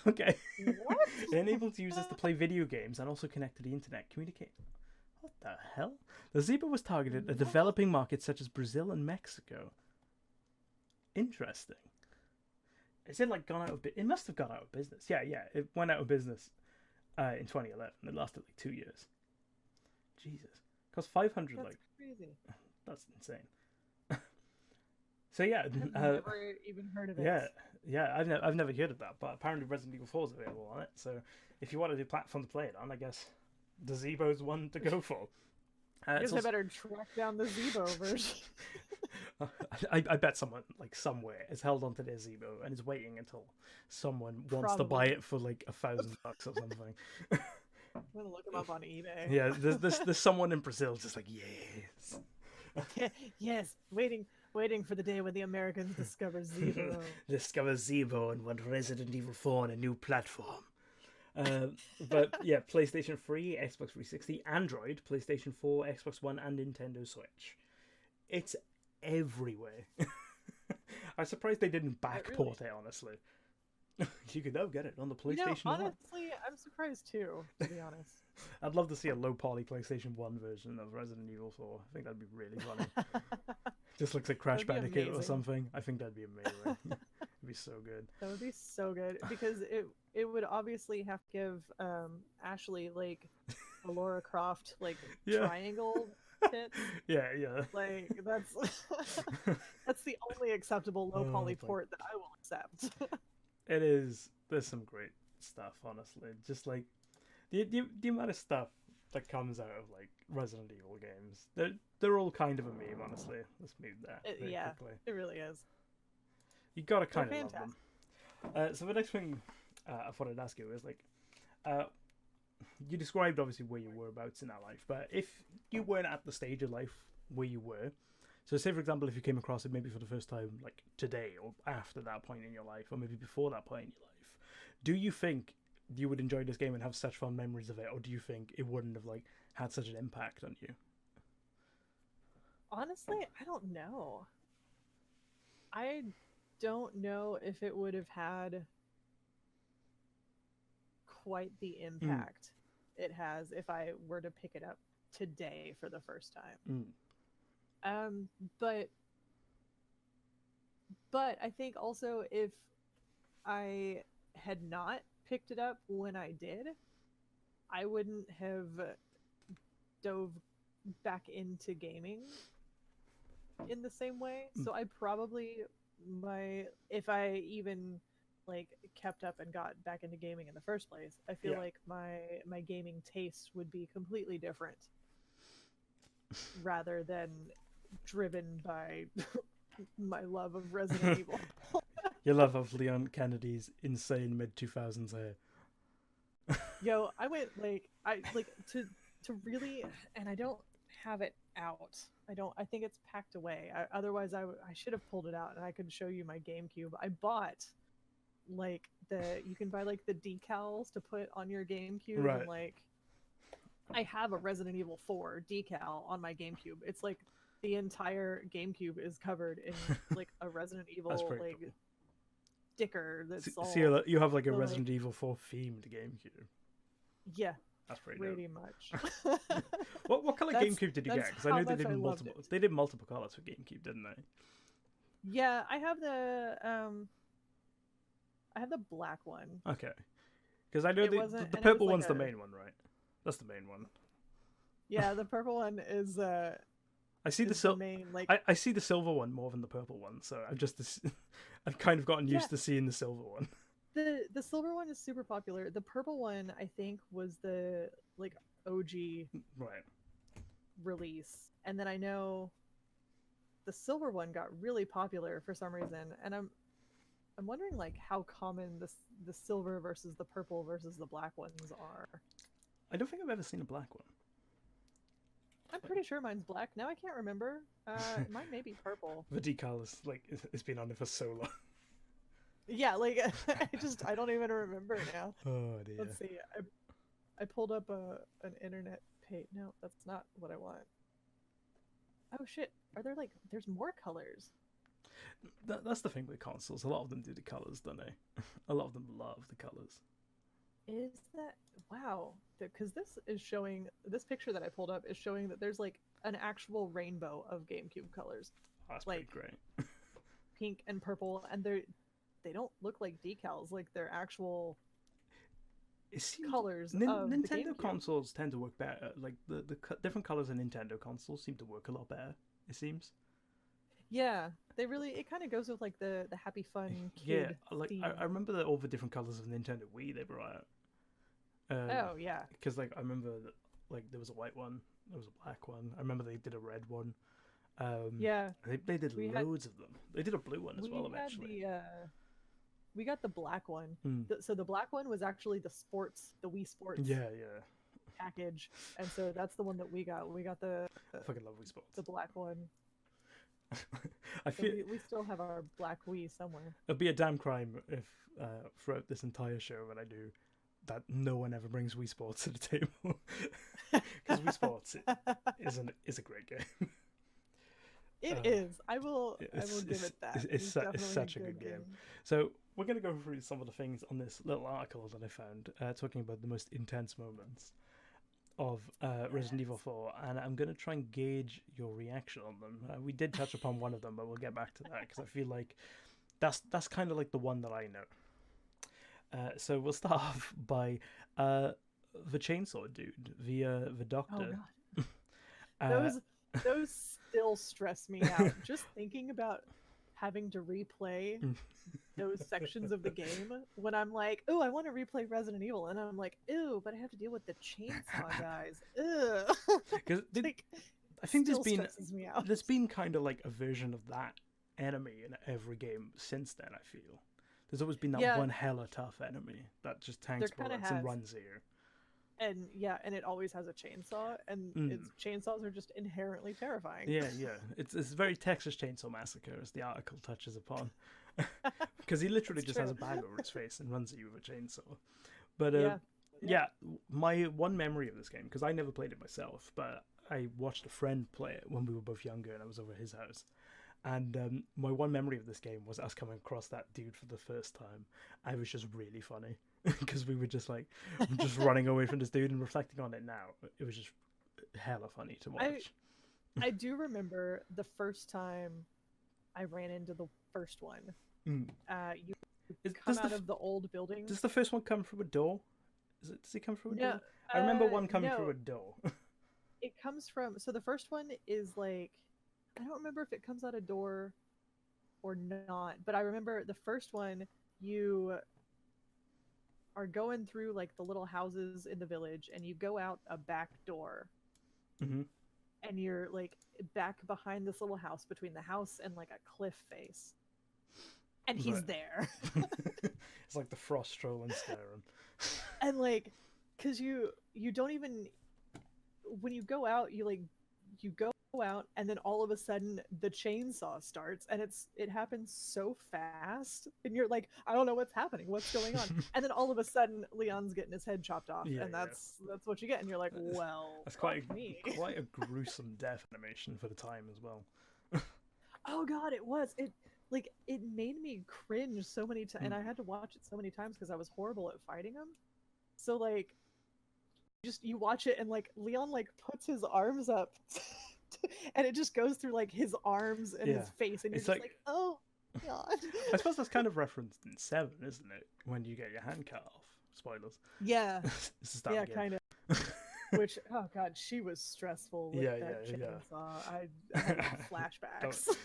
Okay. What? It enables users to play video games and also connect to the internet, communicate. What the hell? The Zeebo was targeted at developing markets such as Brazil and Mexico. Interesting. Is it like gone out of business? It must have gone out of business. Yeah, it went out of business in 2011. It lasted like 2 years. Jesus. Cost 500 That's like crazy. That's insane. So yeah, I've never even heard of it. Yeah, I've never heard of that, but apparently Resident Evil 4 is available on it. So if you want to do platform to play it on, I guess the Zeebo's one to go for. I guess I better track down the Zebo version. I bet someone like somewhere is held onto their Zebo and is waiting until someone wants to buy it for like $1,000 or something. I'm gonna look them up on eBay. Yeah, there's someone in Brazil just like yes, yes, waiting for the day when the Americans discover Zebo. Discover Zebo and want Resident Evil 4 on a new platform. But yeah, PlayStation 3, Xbox 360, Android, PlayStation 4, Xbox One, and Nintendo Switch. It's everywhere. I'm surprised they didn't backport it, honestly. You could now get it on the PlayStation 1. Honestly, I'm surprised too, to be honest. I'd love to see a low poly PlayStation 1 version of Resident Evil 4. I think that'd be really funny. Just looks like Crash Bandicoot or something. I think that'd be amazing. It'd be so good. That would be so good because it would obviously have to give Ashley like a Lara Croft like triangle tits. Yeah. Like that's the only acceptable low poly port that I will accept. It is. There's some great stuff, honestly. Just like the amount of stuff that comes out of like Resident Evil games. They're all kind of a meme, honestly. Let's move that. Quickly. It really is. You gotta kind of love them. So the next thing I thought I'd ask you is like, you described obviously where you were abouts in that life, but if you weren't at the stage of life where you were, so say for example if you came across it maybe for the first time like today or after that point in your life or maybe before that point in your life, do you think you would enjoy this game and have such fond memories of it, or do you think it wouldn't have like had such an impact on you? Honestly, I don't know. I don't know if it would have had quite the impact it has if I were to pick it up today for the first time. But I think also if I had not picked it up when I did, I wouldn't have dove back into gaming in the same way. So I probably if I even like kept up and got back into gaming in the first place, I feel like my gaming taste would be completely different rather than driven by my love of Resident Evil. Your love of Leon Kennedy's insane mid-2000s hair. Yo, I went to really, and I don't have it out. I think it's packed away. Otherwise I should have pulled it out and I could show you my GameCube. I bought like you can buy like the decals to put on your GameCube. Right. And like I have a Resident Evil 4 decal on my GameCube. It's like the entire GameCube is covered in like a Resident Evil like cool sticker. That's so you have like a Resident Evil 4 themed GameCube. Yeah. That's pretty much. What color GameCube did you get? Because I know they did multiple colors for GameCube, didn't they? Yeah, I have the black one. Okay. Because I know the purple one's the main one, right? That's the main one. Yeah, the purple one is I see the main, like I see the silver one more than the purple one, so I've kind of gotten used to seeing the silver one. The silver one is super popular. The purple one, I think, was the like OG release, and then I know the silver one got really popular for some reason, and I'm wondering like how common the silver versus the purple versus the black ones are. I don't think I've ever seen a black one. I'm pretty sure mine's black. Now I can't remember. Mine may be purple. The decal is like it's been on it for so long. Yeah, like I don't even remember now. Oh dear. Let's see. I pulled up an internet page. No, that's not what I want. Oh shit! Are there like there's more colors? That's the thing with consoles. A lot of them do the colors, don't they? A lot of them love the colors. Is that wow? Because this picture that I pulled up is showing that there's like an actual rainbow of GameCube colors. Oh, that's like pretty great. Pink and purple, and they don't look like decals, like they're actual colors. Nintendo consoles tend to work better. Like the different colors in Nintendo consoles seem to work a lot better, it seems. Yeah, it kind of goes with like the happy fun kid theme. I remember all the different colors of Nintendo Wii they brought out. Oh yeah. Because like I remember that like there was a white one, There was a black one. I remember they did a red one. Yeah, They did we had loads of them. They did a blue one as well eventually. We got the black one. Mm. So the black one was actually the Wii Sports Yeah. package, and so that's the one that we got. We got the I fucking love Wii Sports. the black one. I So feel we still have our black Wii somewhere. it'd be a damn crime if throughout this entire show that I do, that no one ever brings Wii Sports to the table, because Wii Sports is a great game. It is. I will give it that. It's definitely such a good game. So we're going to go through some of the things on this little article that I found, talking about the most intense moments of Resident Evil 4, and I'm going to try and gauge your reaction on them. We did touch upon one of them, but we'll get back to that, because I feel like that's kind of like the one that I know. So we'll start off by the chainsaw dude, the doctor. Oh god. Those still stress me out. Just thinking about having to replay those sections of the game when I'm like, oh, I want to replay Resident Evil, and I'm like, ew, but I have to deal with the chainsaw guys. Ugh. Because I think there's been kind of like a version of that enemy in every game since then. I feel there's always been that one hella tough enemy that just tanks bullets and runs here. And it always has a chainsaw, and its chainsaws are just inherently terrifying. Yeah. It's very Texas Chainsaw Massacre, as the article touches upon, because he literally just has a bag over his face and runs at you with a chainsaw. But my one memory of this game, because I never played it myself, but I watched a friend play it when we were both younger, and I was over his house. And my one memory of this game was us coming across that dude for the first time. It was just really funny, because we were just like running away from this dude, and reflecting on it now, it was just hella funny to watch. I do remember the first time I ran into the first one. You come out of the old building. Does the first one come through a door? Does he come through a door? I remember one coming through a door. It comes from... So the first one is like... I don't remember if it comes out a door or not, but I remember the first one, you are going through like the little houses in the village, and you go out a back door, and you're like back behind this little house, between the house and like a cliff face, and he's there. It's like the frost troll and Skyrim. And like, because you don't even, when you go out, you go out, and then all of a sudden the chainsaw starts, and it happens so fast, and you're like, I don't know what's happening, what's going on. And then all of a sudden Leon's getting his head chopped off, and that's what you get, and you're like, well, that's quite a gruesome death animation for the time as well. Oh god, it made me cringe so many times, and I had to watch it so many times because I was horrible at fighting him. So like, you watch it, and like Leon like puts his arms up and it just goes through like his arms and his face, and you're just like, oh god. I suppose that's kind of referenced in 7, isn't it, when you get your hand cut off? Spoilers. Yeah. Yeah, kind of. Which, oh god, she was stressful with that chainsaw. I had flashbacks.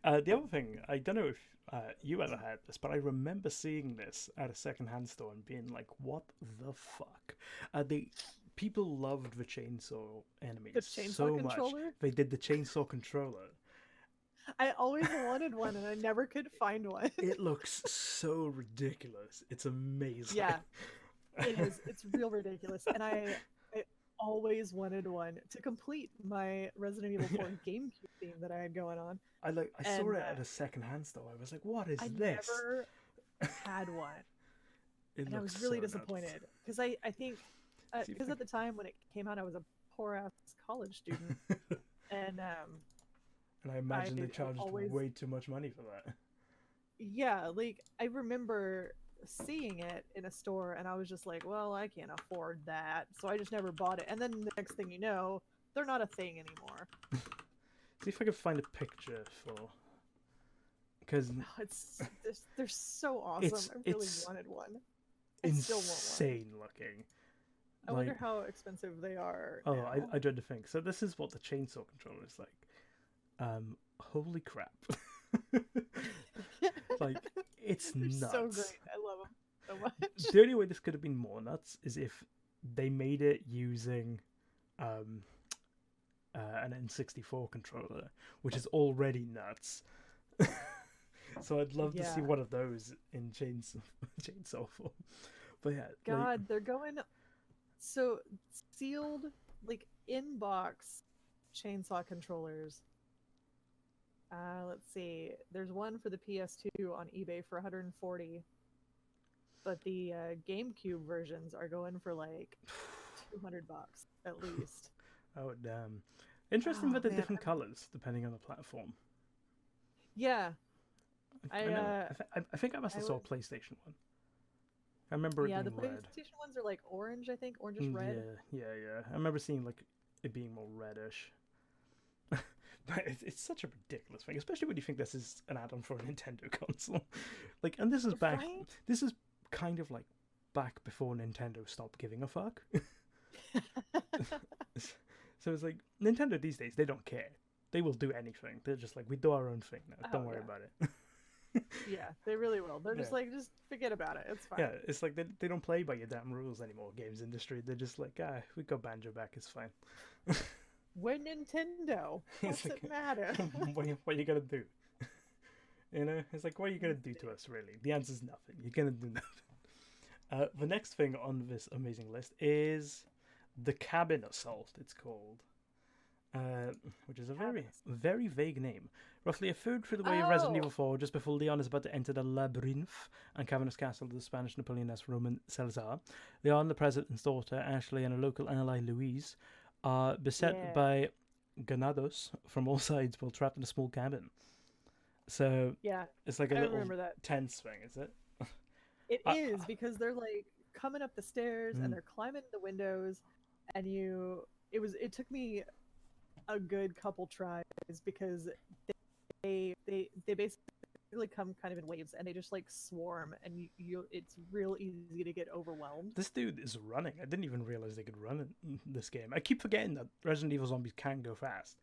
The other thing, I don't know if you ever had this, but I remember seeing this at a secondhand store and being like, what the fuck? People loved the chainsaw enemies so much. They did the chainsaw controller. I always wanted one, and I never could find one. It looks so ridiculous. It's amazing. Yeah, it is. It's real ridiculous. And I always wanted one to complete my Resident Evil 4 GameCube theme that I had going on. I saw it at a secondhand store. I was like, what is this? I never had one. And I was really disappointed. Because I think... Because at the time when it came out, I was a poor-ass college student. And I imagine they charged way too much money for that. Yeah, like, I remember seeing it in a store, and I was just like, well, I can't afford that. So I just never bought it. And then the next thing you know, they're not a thing anymore. See if I can find a picture for... Because... They're so awesome. I really wanted one. I still want one. Insane looking. I wonder how expensive they are. Oh, now. I dread to think. So this is what the chainsaw controller is like. Holy crap! Like, it's nuts. So great. I love them so much. The only way this could have been more nuts is if they made it using an N64 controller, which is already nuts. So I'd love to see one of those in chainsaw form. But yeah, God, they're going so sealed, like in box chainsaw controllers. Let's see. There's one for the PS2 on eBay for 140, but the GameCube versions are going for like $200 at least. Oh damn! Interesting with the different colors depending on the platform. Yeah, I think I must have saw a PlayStation one. I remember it being the red. PlayStation ones are like orange, I think, orangish red. Yeah. I remember seeing like it being more reddish. But it's such a ridiculous thing, especially when you think this is an add-on for a Nintendo console. Like, and this is back. Right? This is kind of like back before Nintendo stopped giving a fuck. So it's like Nintendo these days, they don't care. They will do anything. They're just like, we do our own thing now. Don't worry about it. Yeah, they really will. They're just like, just forget about it. It's fine. Yeah, it's like they don't play by your damn rules anymore, games industry. They're just like, we got Banjo back, it's fine. We're Nintendo. What's like, it matter? what are you gonna do? You know, it's like, what are you gonna do to us, really? The answer's nothing. You're gonna do nothing. The next thing on this amazing list is the Cabin Assault, it's called. Which is a very vague name. Roughly a third through the way of Resident Evil 4, just before Leon is about to enter the labyrinth and cavernous castle of the Spanish Napoleoness Roman Salazar. Leon, the president's daughter, Ashley, and a local ally, Louise, are beset by ganados from all sides while trapped in a small cabin. So it's like a little tense thing, is it? It is, because they're like coming up the stairs and they're climbing the windows, and it took me a good couple tries because they basically come kind of in waves and they just like swarm, and it's real easy to get overwhelmed. This dude is running. I didn't even realize they could run in this game. I keep forgetting that Resident Evil zombies can go fast.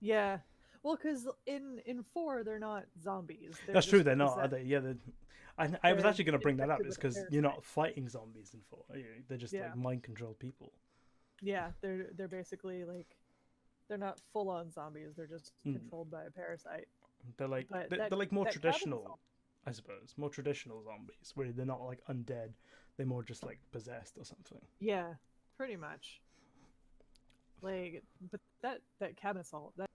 Yeah, well, because in 4 they're not zombies. That's true. They're not, are they? Yeah. I was actually going to bring that up, is because you're not fighting zombies in 4. They're just like mind controlled people. Yeah, they're basically like, they're not full on zombies. They're just controlled by a parasite. They're like they're like more traditional, I suppose. More traditional zombies, where they're not like undead. They're more just like possessed or something. Yeah, pretty much. Like, but that Cabin Assault, that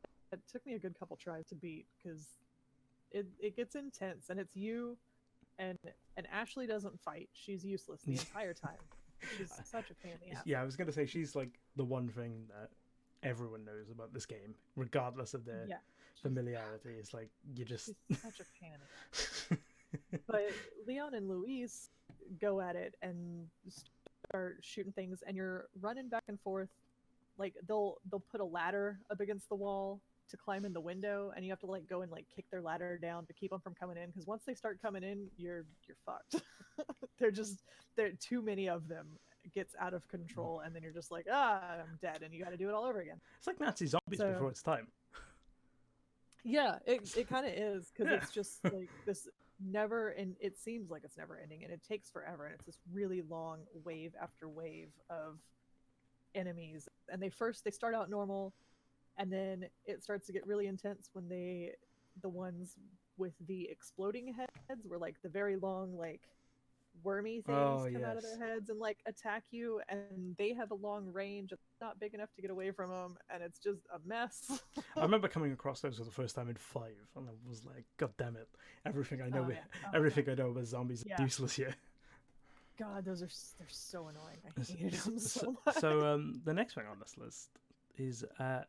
took me a good couple tries to beat, because it gets intense, and it's you, and Ashley doesn't fight. She's useless the entire time. She's such a pain in the ass. Yeah, I was gonna say she's like the one thing that everyone knows about this game, regardless of their familiarity. It's like she's such a pain in the ass. But Leon and Luis go at it and start shooting things, and you're running back and forth. Like they'll put a ladder up against the wall to climb in the window, and you have to like go and like kick their ladder down to keep them from coming in, because once they start coming in, you're fucked. There too many of them. It gets out of control, and then you're just like, I'm dead, and you got to do it all over again. It's like Nazi zombies before its time. Yeah, it kind of is, because it's just like this never, and it seems like it's never ending, and it takes forever, and it's this really long wave after wave of enemies, and they start out normal, and then it starts to get really intense when the ones with the exploding heads, were like the very long like wormy things come out of their heads and like attack you, and they have a long range. It's not big enough to get away from them, and it's just a mess. I remember coming across those for the first time in 5, and I was like, God damn it! Everything I know, I know about zombies is useless here. God, they're so annoying. I hated them so much. So the next thing on this list is the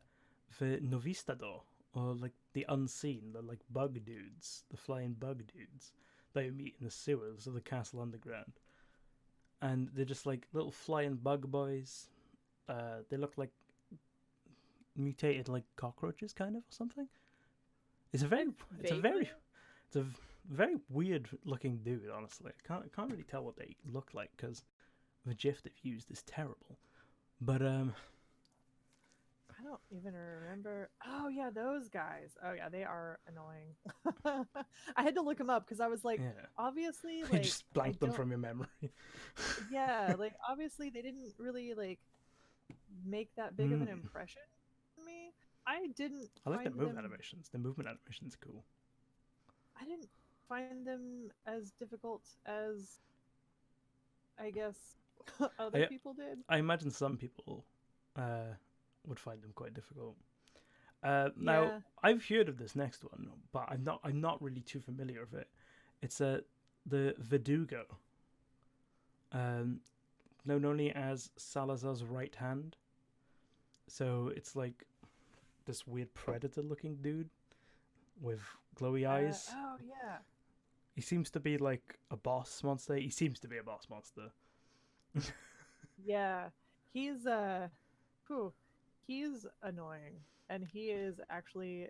Novistador, or like the unseen, the like bug dudes, the flying bug dudes that you meet in the sewers of the castle underground. And they're just like little flying bug boys. They look like mutated like cockroaches, kind of, or something. It's a very weird looking dude, honestly. I can't really tell what they look like, because the GIF they've used is terrible. But I don't even remember. Oh yeah, those guys. Oh yeah, they are annoying. I had to look them up, because I was like, obviously, like, you just blanked them from your memory. Yeah, like obviously they didn't really like make that big of an impression on me. I didn't. I like the find move them, animations. The movement animations are cool. I didn't find them as difficult as I guess other people did. I imagine some people would find them quite difficult. Now Yeah. I've heard of this next one, but I'm not really too familiar with it. It's the Verdugo, known only as Salazar's right hand. So it's like this weird predator-looking dude with glowy eyes. Oh yeah. He seems to be like a boss monster. He seems to be a boss monster. Yeah. He's he's annoying, and he is actually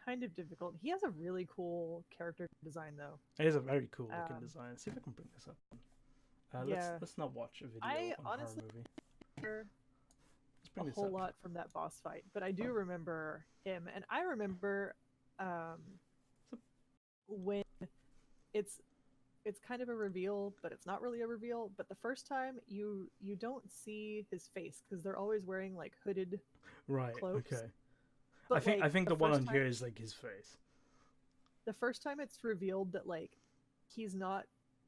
kind of difficult. He has a really cool character design though. It is a very cool looking design. Let's see if I can bring this up. Yeah. Let's not watch a video I on a honestly horror movie. remember Let's bring a this whole up. lot from that boss fight, but I do remember him, and I remember when it's kind of a reveal, but it's not really a reveal. But the first time you don't see his face because they're always wearing like hooded Right. cloaks. Okay. But, I think the one first on time- here is like his face. The first time it's revealed that like he's not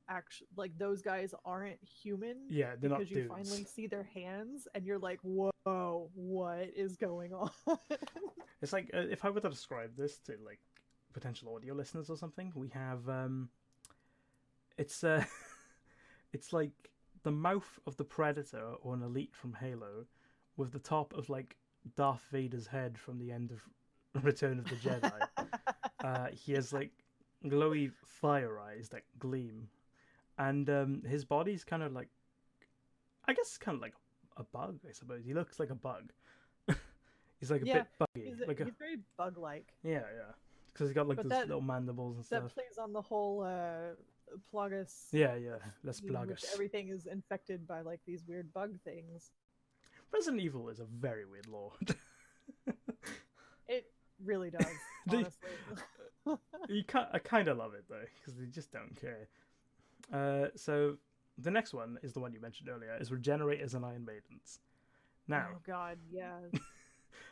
actually like those guys aren't human. Yeah, they're not because you dudes. finally see their hands and you're like, whoa, what is going on? It's like if I were to describe this to like potential audio listeners or something, we have it's it's like the mouth of the Predator or an elite from Halo, with the top of like Darth Vader's head from the end of Return of the Jedi. He has like glowy fire eyes that gleam, and his body's kind of like, I guess it's kind of like a bug. I suppose he looks like a bug. He's like a bit buggy, he's like he's very bug-like. yeah, because he's got like But those that- little mandibles and That stuff. plays on the whole plagus. Yeah, let's theme, plug which us. everything is infected by like these weird bug things. Resident Evil is a very weird lord. It really does, The- honestly. I kind of love it though, because they just don't care. So the next one is the one you mentioned earlier, is Regenerators and Iron Maidens. Now, Oh god, yeah.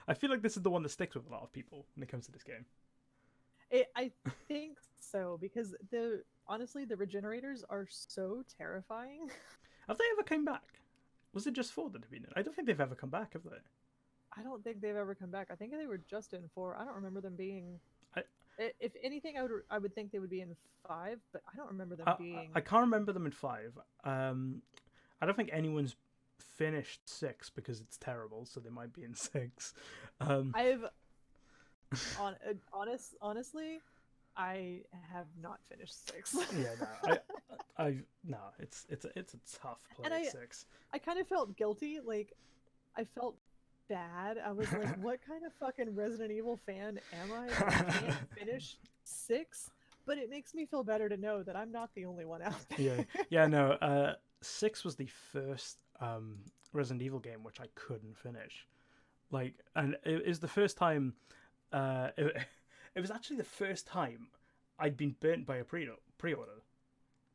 I feel like this is the one that sticks with a lot of people when it comes to this game. I think so, because honestly the regenerators are so terrifying. Have they ever come back? Was it just 4 that have been in? I don't think they've ever come back, have they? I don't think they've ever come back. I think they were just in 4. I don't remember them being. If anything, I would think they would be in 5, but I don't remember them being. I can't remember them in 5. I don't think anyone's finished 6 because it's terrible, so they might be in 6. I've honestly, I have not finished 6. Yeah, no, it's a tough play. And 6. I kind of felt guilty. Like, I felt bad. I was like, what kind of fucking Resident Evil fan am I? That I can't finish 6, but it makes me feel better to know that I'm not the only one out there. Yeah, no. 6 was the first Resident Evil game which I couldn't finish. Like, and it was the first time. It was actually the first time I'd been burnt by a pre-order.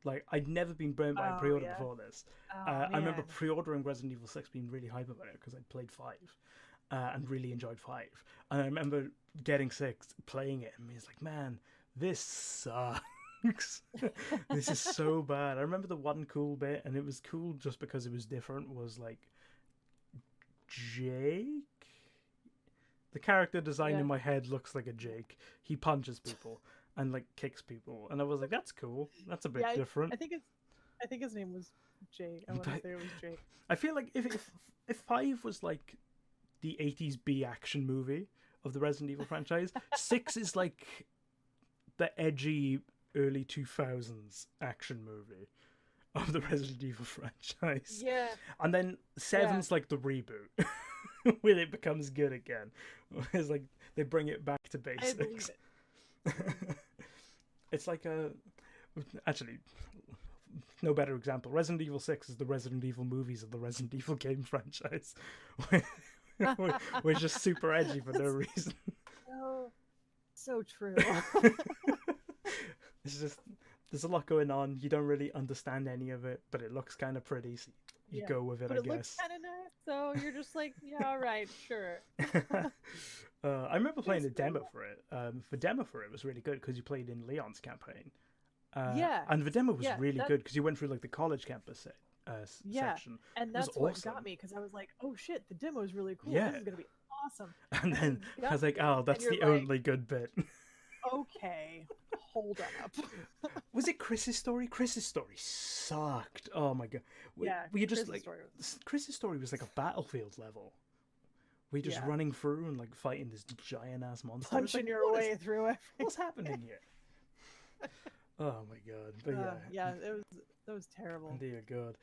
Like, I'd never been burnt by a pre-order before this. I remember pre-ordering Resident Evil 6, being really hype about it because I'd played 5 and really enjoyed 5. And I remember getting 6, playing it, and being like, man, this sucks. This is so bad. I remember the one cool bit, and it was cool just because it was different, was like Jake? The character design in my head looks like a Jake. He punches people and like kicks people, and I was like, "That's cool. That's a bit different." I think his name was Jake. I want to say it was Jake. I feel like if 5 was like the 80s B action movie of the Resident Evil franchise, 6 is like the edgy early 2000s action movie of the Resident Evil franchise. Yeah. And then 7's like the reboot. Where it becomes good again. It's like they bring it back to basics. I believe it. It's like actually, no better example. Resident Evil 6 is the Resident Evil movies of the Resident Evil game franchise. We're just super edgy for no reason. So true. It's just, there's a lot going on. You don't really understand any of it, but it looks kind of pretty, so you go with it, but I it guess. looks kind of nice. So you're just like, yeah, all right, sure. I remember playing a It's demo cool. for it. The demo for it was really good because you played in Leon's campaign. Yeah, And the demo was yeah, really that good because you went through like the college campus yeah, section. and It was that's what got awesome. me because I was like, oh shit, the demo is really cool. This Yeah. is gonna be awesome. And And then then you I got was like, to it, oh, and that's you're the like, only good bit. okay, hold up. Was it Chris's story? Chris's story sucked. Oh my god. Yeah, Were you just Chris's like story was, Chris's story was like a battlefield level. Were you just yeah, running through and like fighting this giant ass monster? I was like, punching your way through everything. what's happening here? Oh my god. But yeah. Yeah, that was terrible. Dear god.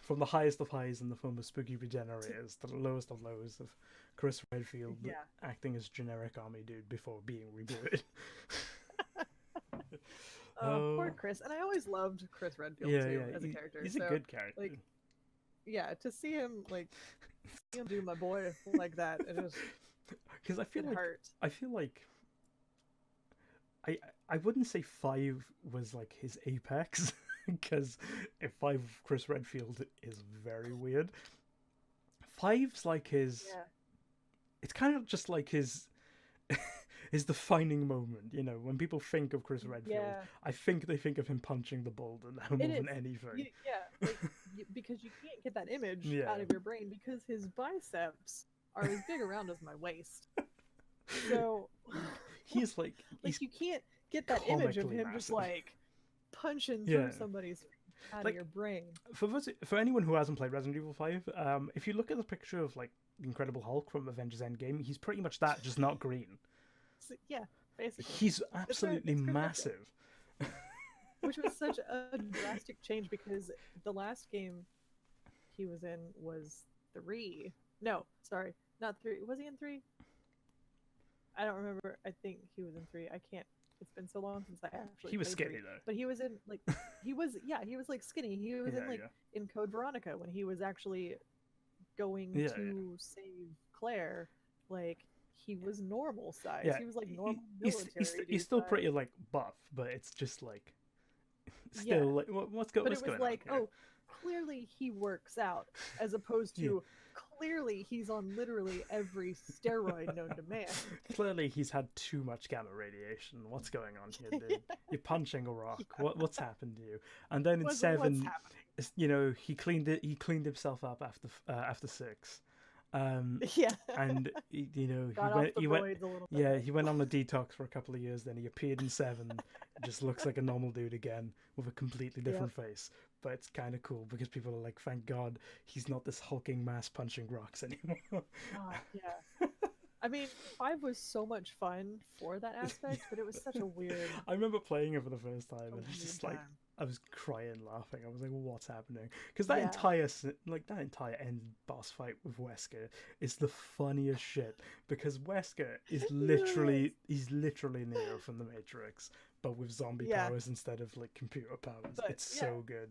From the highest of highs in the form of Spooky Regenerators to the lowest of lows of Chris Redfield Yeah. acting as generic army dude before being rebooted. Oh, poor Chris. And I always loved Chris Redfield too as a character. He's So, a good character. like, yeah, to see him do my boy like that, Because I feel it like hurt. I wouldn't say 5 was like his apex because if 5 Chris Redfield is very weird. 5's like his. Yeah. It's kind of just like his his defining moment. You know, when people think of Chris Redfield, Yeah. I think they think of him punching the boulder now more than anything. Because you can't get that image Yeah. out of your brain because his biceps are as big around as my waist. So He's like he's you can't get that image of comically him just massive. like punching Yeah. through somebody's out Like, of your brain. for anyone who hasn't played Resident Evil 5, if you look at the picture of like the Incredible Hulk from Avengers Endgame, he's pretty much that, just not green. So, yeah, basically. He's absolutely it's Chris Redfield. massive. Which was such a drastic change because the last game he was in was 3. No, sorry, not 3. Was he in 3? I don't remember. I think he was in 3. I can't. It's been so long since I actually. He was played skinny 3. though. But he was in like he was like skinny. He was in in Code Veronica when he was actually going to save Claire. Like he was normal size. Yeah, He was like normal military. He's still size. pretty like buff, but it's just like still like what's going on? But it was like, oh, clearly he works out, as opposed to clearly he's on literally every steroid known to man. Clearly he's had too much gamma radiation. What's going on here, dude? You're punching a rock. Yeah. What's happened to you? And then in What's 7, happening? you know, he cleaned himself up after 6. Yeah. And you know, he went on a detox for a couple of years. Then he appeared in 7, just looks like a normal dude again with a completely different face. But it's kind of cool because people are like, thank God he's not this hulking mass punching rocks anymore. Yeah. I mean, 5 was so much fun for that aspect, but it was such a weird. I remember playing it for the first time, and it's just like time. I was crying, laughing. I was like, "What's happening?" Because that entire end boss fight with Wesker is the funniest shit. Because Wesker is literally Neo from the Matrix, but with zombie powers instead of like computer powers. But, it's so good.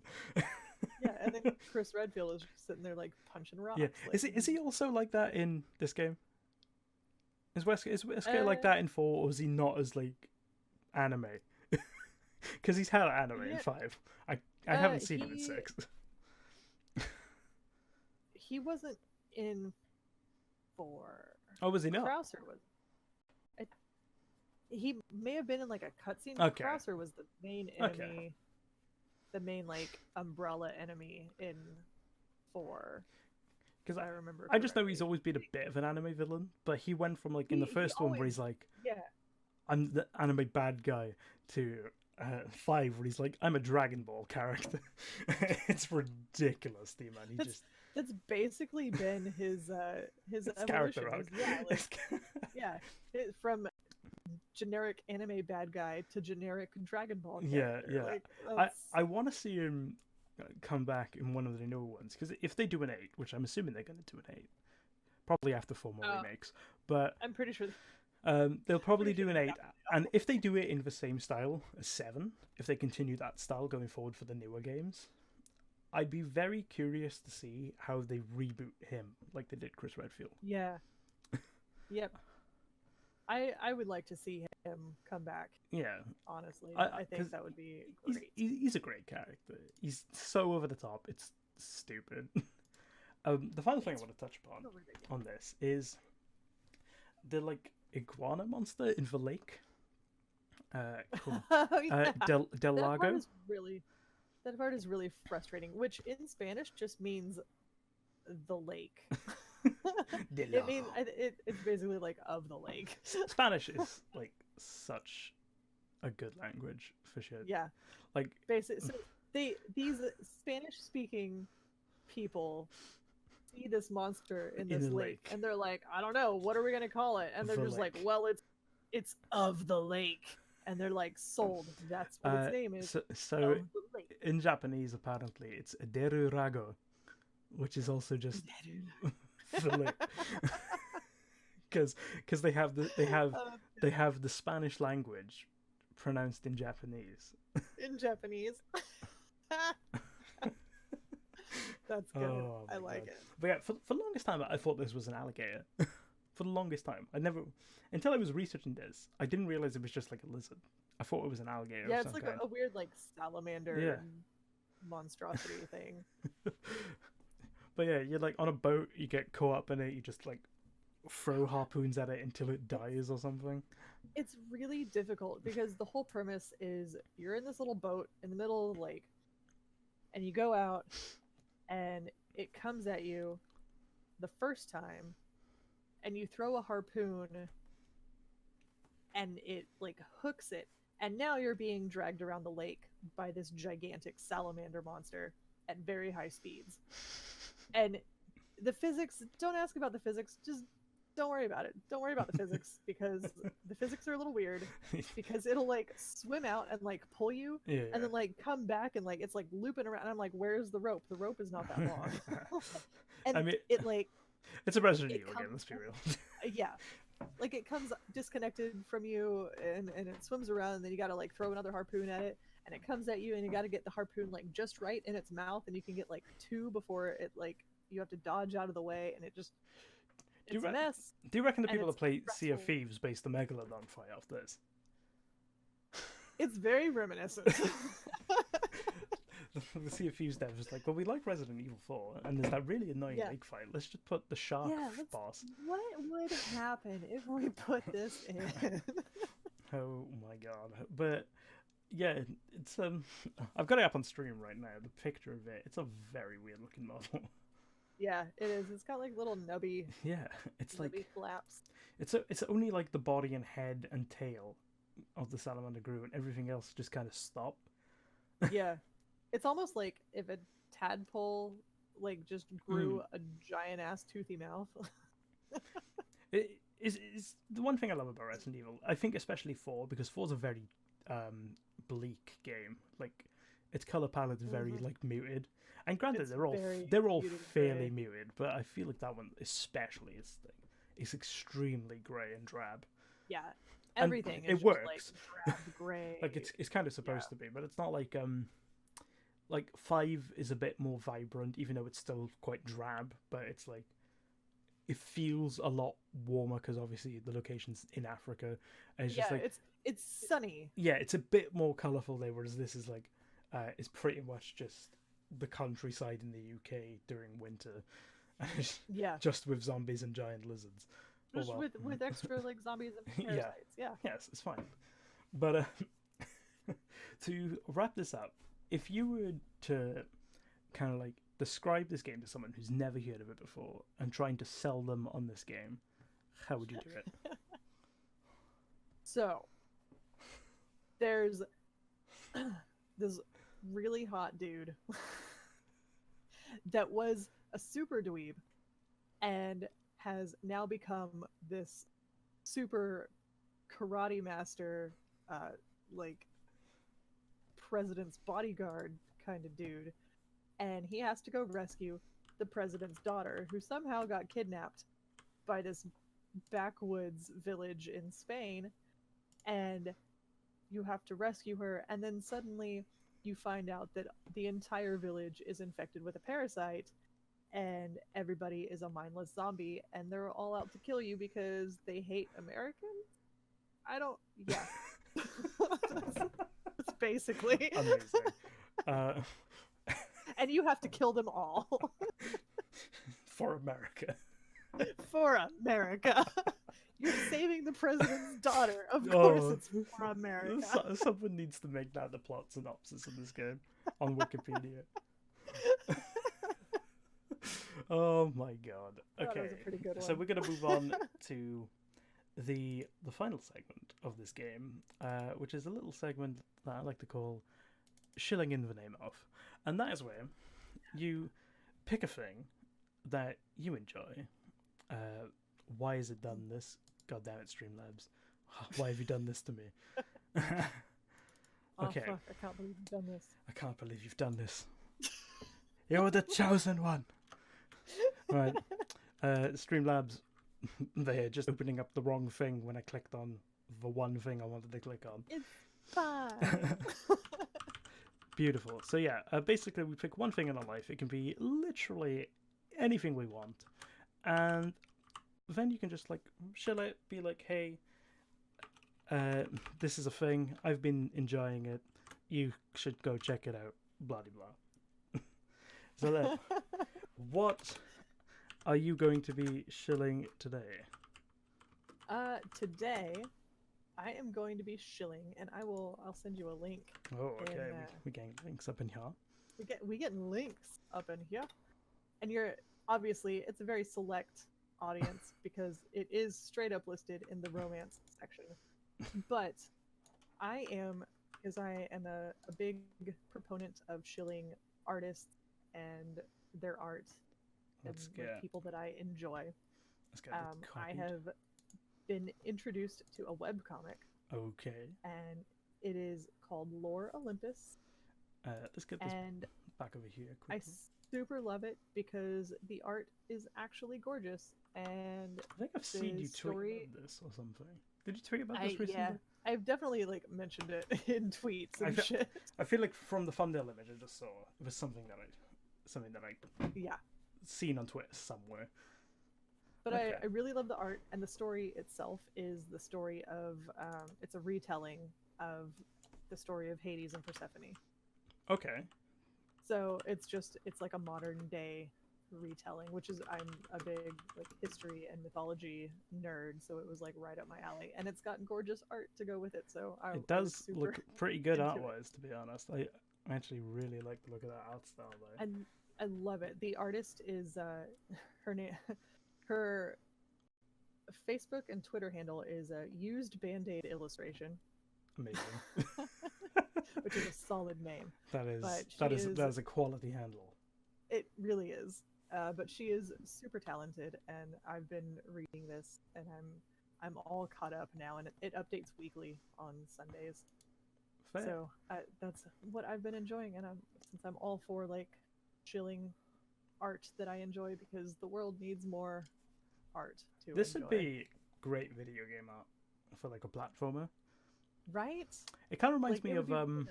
Yeah, and then Chris Redfield is just sitting there like punching rocks. Yeah, like, is he also like that in this game? Is Wesker like that in 4, or is he not as like anime? Because he's had anime in 5. I haven't seen him in 6. He wasn't in 4. Oh, was he not? Krauser was. He may have been in like a cutscene. Okay. Krauser was the main enemy, the main like umbrella enemy in 4. Because I remember. I just know he's always been a bit of an anime villain, but he went from like in the first one where he's like, I'm the anime bad guy, to 5 where he's like, I'm a Dragon Ball character. It's ridiculous, the amount That's basically been his evolution. Character arc. From generic anime bad guy to generic Dragon Ball character. character. Like, I want to see him come back in one of the newer ones, because if they do an 8, which I'm assuming they're going to do an 8, probably after 4 more remakes, but I'm pretty sure they'll probably do an 8, and if they do it in the same style as 7, if they continue that style going forward for the newer games, I'd be very curious to see how they reboot him like they did Chris Redfield. Yeah. Yep. I would like to see him come back. Yeah. Honestly, I think that would be great. He's a great character. He's so over the top. It's stupid. The final thing I want to touch upon so ridiculous. on this is the like iguana monster in the lake. Called Oh, yeah. Del Lago. That part is really frustrating, which in Spanish just means the lake. It means it's basically like of the lake. Spanish is like such a good language for shit. Yeah, like basically, so these Spanish speaking people see this monster in this lake, and they're like, I don't know, what are we gonna call it? And they're just like, well, it's of the lake, and they're like, sold. That's what its name is. So in Japanese, apparently, it's Deru Rago, which is also just the lake. Because they have the Spanish language pronounced in Japanese. In Japanese. That's good. Oh, I like it. But yeah, for the longest time, I thought this was an alligator. For the longest time, until I was researching this, I didn't realize it was just like a lizard. I thought it was an alligator. Yeah, of it's some like kind. a weird like salamander monstrosity thing. But yeah, you're like on a boat, you get caught up in it, you just like throw harpoons at it until it dies or something. It's really difficult because the whole premise is you're in this little boat in the middle of the lake, and you go out, and it comes at you the first time, and you throw a harpoon, and it like hooks it, and now you're being dragged around the lake by this gigantic salamander monster at very high speeds. And the physics, don't ask about the physics, just don't worry about it. Don't worry about the physics, because the physics are a little weird, because it'll like swim out and like pull you, and then like come back and like it's like looping around, and I'm like, where's the rope? The rope is not that long. And I mean, it like it's a Resident Evil game, let's be real. Yeah, like it comes disconnected from you, and it swims around, and then you gotta like throw another harpoon at it, and it comes at you, and you gotta get the harpoon like just right in its mouth, and you can get like 2 before it like you have to dodge out of the way, and it just it's a mess. Do you reckon the people that play Sea of Thieves based the Megalodon fight off this? It's very reminiscent. The Sea of Thieves dev was like, well, we like Resident Evil 4, and there's that really annoying lake fight. Let's just put the shark boss. What would happen if we put this in? Oh my god. But yeah, it's I've got it up on stream right now, the picture of it. It's a very weird looking model. Yeah, it is. It's got like little nubby. Yeah, it's nubby like flaps. It's only like the body and head and tail of the salamander grew, and everything else just kind of stopped. Yeah, it's almost like if a tadpole like just grew a giant ass toothy mouth. It is the one thing I love about Resident Evil. I think especially 4, because 4's a very bleak game. Like its color palette is very like muted. And granted, they're all fairly muted, but I feel like that one especially is extremely grey and drab. Yeah, everything. It works. Like drab, grey. Like it's kind of supposed to be, but it's not like 5 is a bit more vibrant, even though it's still quite drab. But it's like it feels a lot warmer because obviously the location's in Africa, and it's just like it's sunny. Yeah, it's a bit more colourful there, whereas this is like it's pretty much just the countryside in the UK during winter. Just with zombies and giant lizards. Just with extra like zombies and parasites. Yes, it's fine. But to wrap this up, if you were to kind of like describe this game to someone who's never heard of it before and trying to sell them on this game, how would you do it? So there's this really hot dude that was a super dweeb and has now become this super karate master, like president's bodyguard kind of dude, and he has to go rescue the president's daughter, who somehow got kidnapped by this backwoods village in Spain, and you have to rescue her, and then suddenly you find out that the entire village is infected with a parasite, and everybody is a mindless zombie, and they're all out to kill you because they hate Americans? That's basically. Amazing. And you have to kill them all. For America. For America. You're saving the president's daughter. Of course it's for America. Someone needs to make that the plot synopsis of this game on Wikipedia. Oh my god. Okay. That was a pretty good one. So we're going to move on to the final segment of this game, which is a little segment that I like to call Shilling in the Name of. And that is where you pick a thing that you enjoy. Why has it done this? God damn it, Streamlabs. Why have you done this to me? Okay. Oh, fuck, I can't believe you've done this. I can't believe you've done this. You're the chosen one. Right. Streamlabs, they're just opening up the wrong thing when I clicked on the one thing I wanted to click on. It's fine. Beautiful. So yeah, basically we pick one thing in our life. It can be literally anything we want. And then you can just like chill it, be like, hey, this is a thing. I've been enjoying it. You should go check it out. Blah blah. So then, what are you going to be shilling today? Today, I am going to be shilling, and I'll send you a link. Oh, okay. We getting links up in here. We get links up in here, and obviously it's a very select audience because it is straight up listed in the romance section. But I am a big proponent of shilling artists and their art and people that I enjoy. I have been introduced to a webcomic. Okay. And it is called Lore Olympus. Let's get this back over here quickly. I super love it because the art is actually gorgeous, and I think I've seen you tweet about this or something. Did you tweet about this recently? Yeah, I've definitely mentioned it in tweets and shit. I feel like from the thumbnail image I just saw, it was something that I seen on Twitter somewhere. But okay. I really love the art, and the story itself is the story of it's a retelling of the story of Hades and Persephone. Okay. So it's like a modern day retelling, which is, I'm a big history and mythology nerd, so it was right up my alley, and it's got gorgeous art to go with it. So it does look pretty good art-wise, to be honest. I actually really like the look of that art style though. And I love it. The artist is her name. Her Facebook and Twitter handle is Used Band-Aid Illustration. Amazing. Which is a solid name. That is a quality handle. It really is. But she is super talented, and I've been reading this, and I'm all caught up now, and it updates weekly on Sundays. Fair. So that's what I've been enjoying, and since I'm all for chilling art that I enjoy, because the world needs more art to This enjoy. Would be great video game art for a platformer. Right? It kind of reminds me of nice.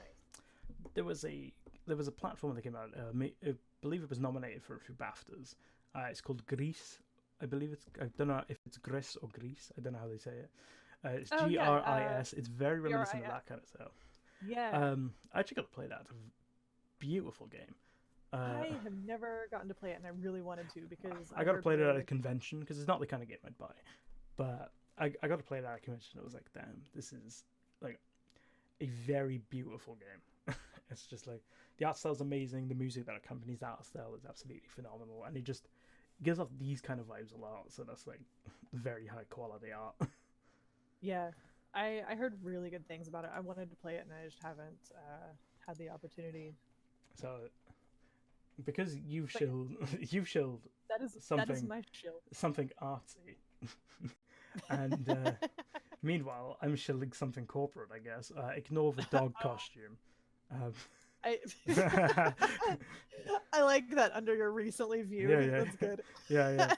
there was a platformer that came out. I believe it was nominated for a few BAFTAs. It's called Grease. I believe I don't know if it's Gris or Grease. I don't know how they say it. It's GRIS. It's very reminiscent of that kind of stuff. Yeah. I actually got to play that. It's a beautiful game. I have never gotten to play it, and I really wanted to, because I got to play it at a convention, because it's not the kind of game I'd buy. But I got to play it at a convention. It was like, damn, this is a very beautiful game. It's just the art style is amazing. The music that accompanies the art style is absolutely phenomenal, and it just gives off these kind of vibes a lot. So that's very high quality art. Yeah, I heard really good things about it. I wanted to play it, and I just haven't had the opportunity. So, because you've shilled that is my shill. Something artsy, and meanwhile I'm shilling something corporate, I guess. Ignore the dog costume. I like that under your recently viewed. Yeah. That's good. Yeah.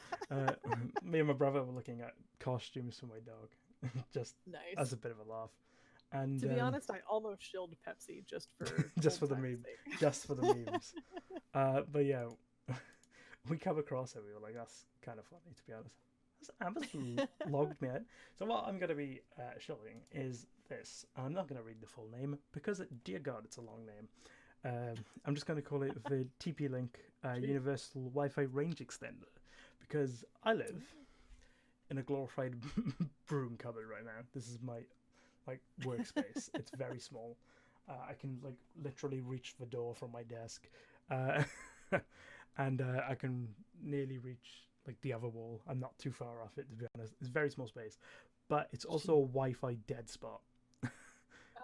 Me and my brother were looking at costumes for my dog, just nice. As a bit of a laugh. And to be honest, I almost shilled Pepsi just for the meme, just for the memes. But yeah, we come across it. We were like, that's kind of funny, to be honest. Amazon logged me out. So what I'm going to be showing is this. I'm not going to read the full name because, dear God, it's a long name. I'm just going to call it the TP-Link Universal Wi-Fi Range Extender, because I live in a glorified broom cupboard right now. This is my workspace. It's very small. I can literally reach the door from my desk, and I can nearly reach the other wall. I'm not too far off it, to be honest. It's a very small space, but it's also a Wi-Fi dead spot.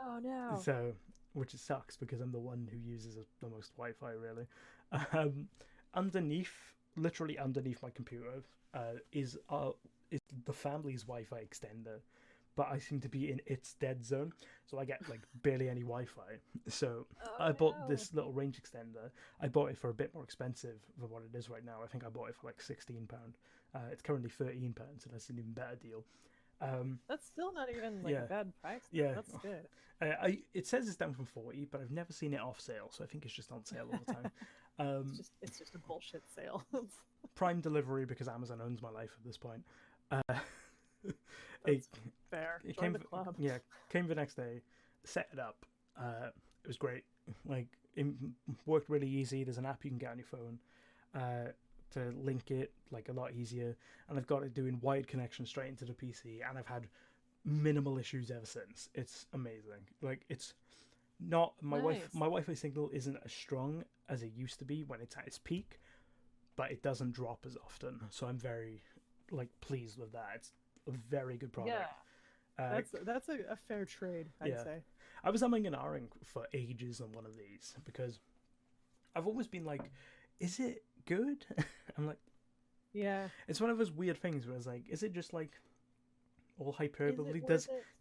Oh no! So, which it sucks because I'm the one who uses the most Wi-Fi, really. Literally underneath my computer, is the family's Wi-Fi extender, but I seem to be in its dead zone, so I get barely any Wi-Fi. So I bought this little range extender. I bought it for a bit more expensive than what it is right now. I think I bought it for £16. It's currently £13, so that's an even better deal. That's still not even a bad price. Yeah, that's good. It says it's down from 40, but I've never seen it off sale, so I think it's just on sale all the time. It's just a bullshit sale. Prime delivery, because Amazon owns my life at this point. Fair. It Join came the club. Came the next day, set it up. It was great. It worked really easy. There's an app you can get on your phone to link it a lot easier, and I've got it doing wired connection straight into the PC, and I've had minimal issues ever since. It's amazing. It's not my Wi-Fi signal isn't as strong as it used to be when it's at its peak, but it doesn't drop as often, so I'm very pleased with that. It's a very good product. Yeah, that's a fair trade, I'd say. I was umming and ahhing for ages on one of these because I've always been is it good? I'm yeah. It's one of those weird things where it's is it just all hyperbole?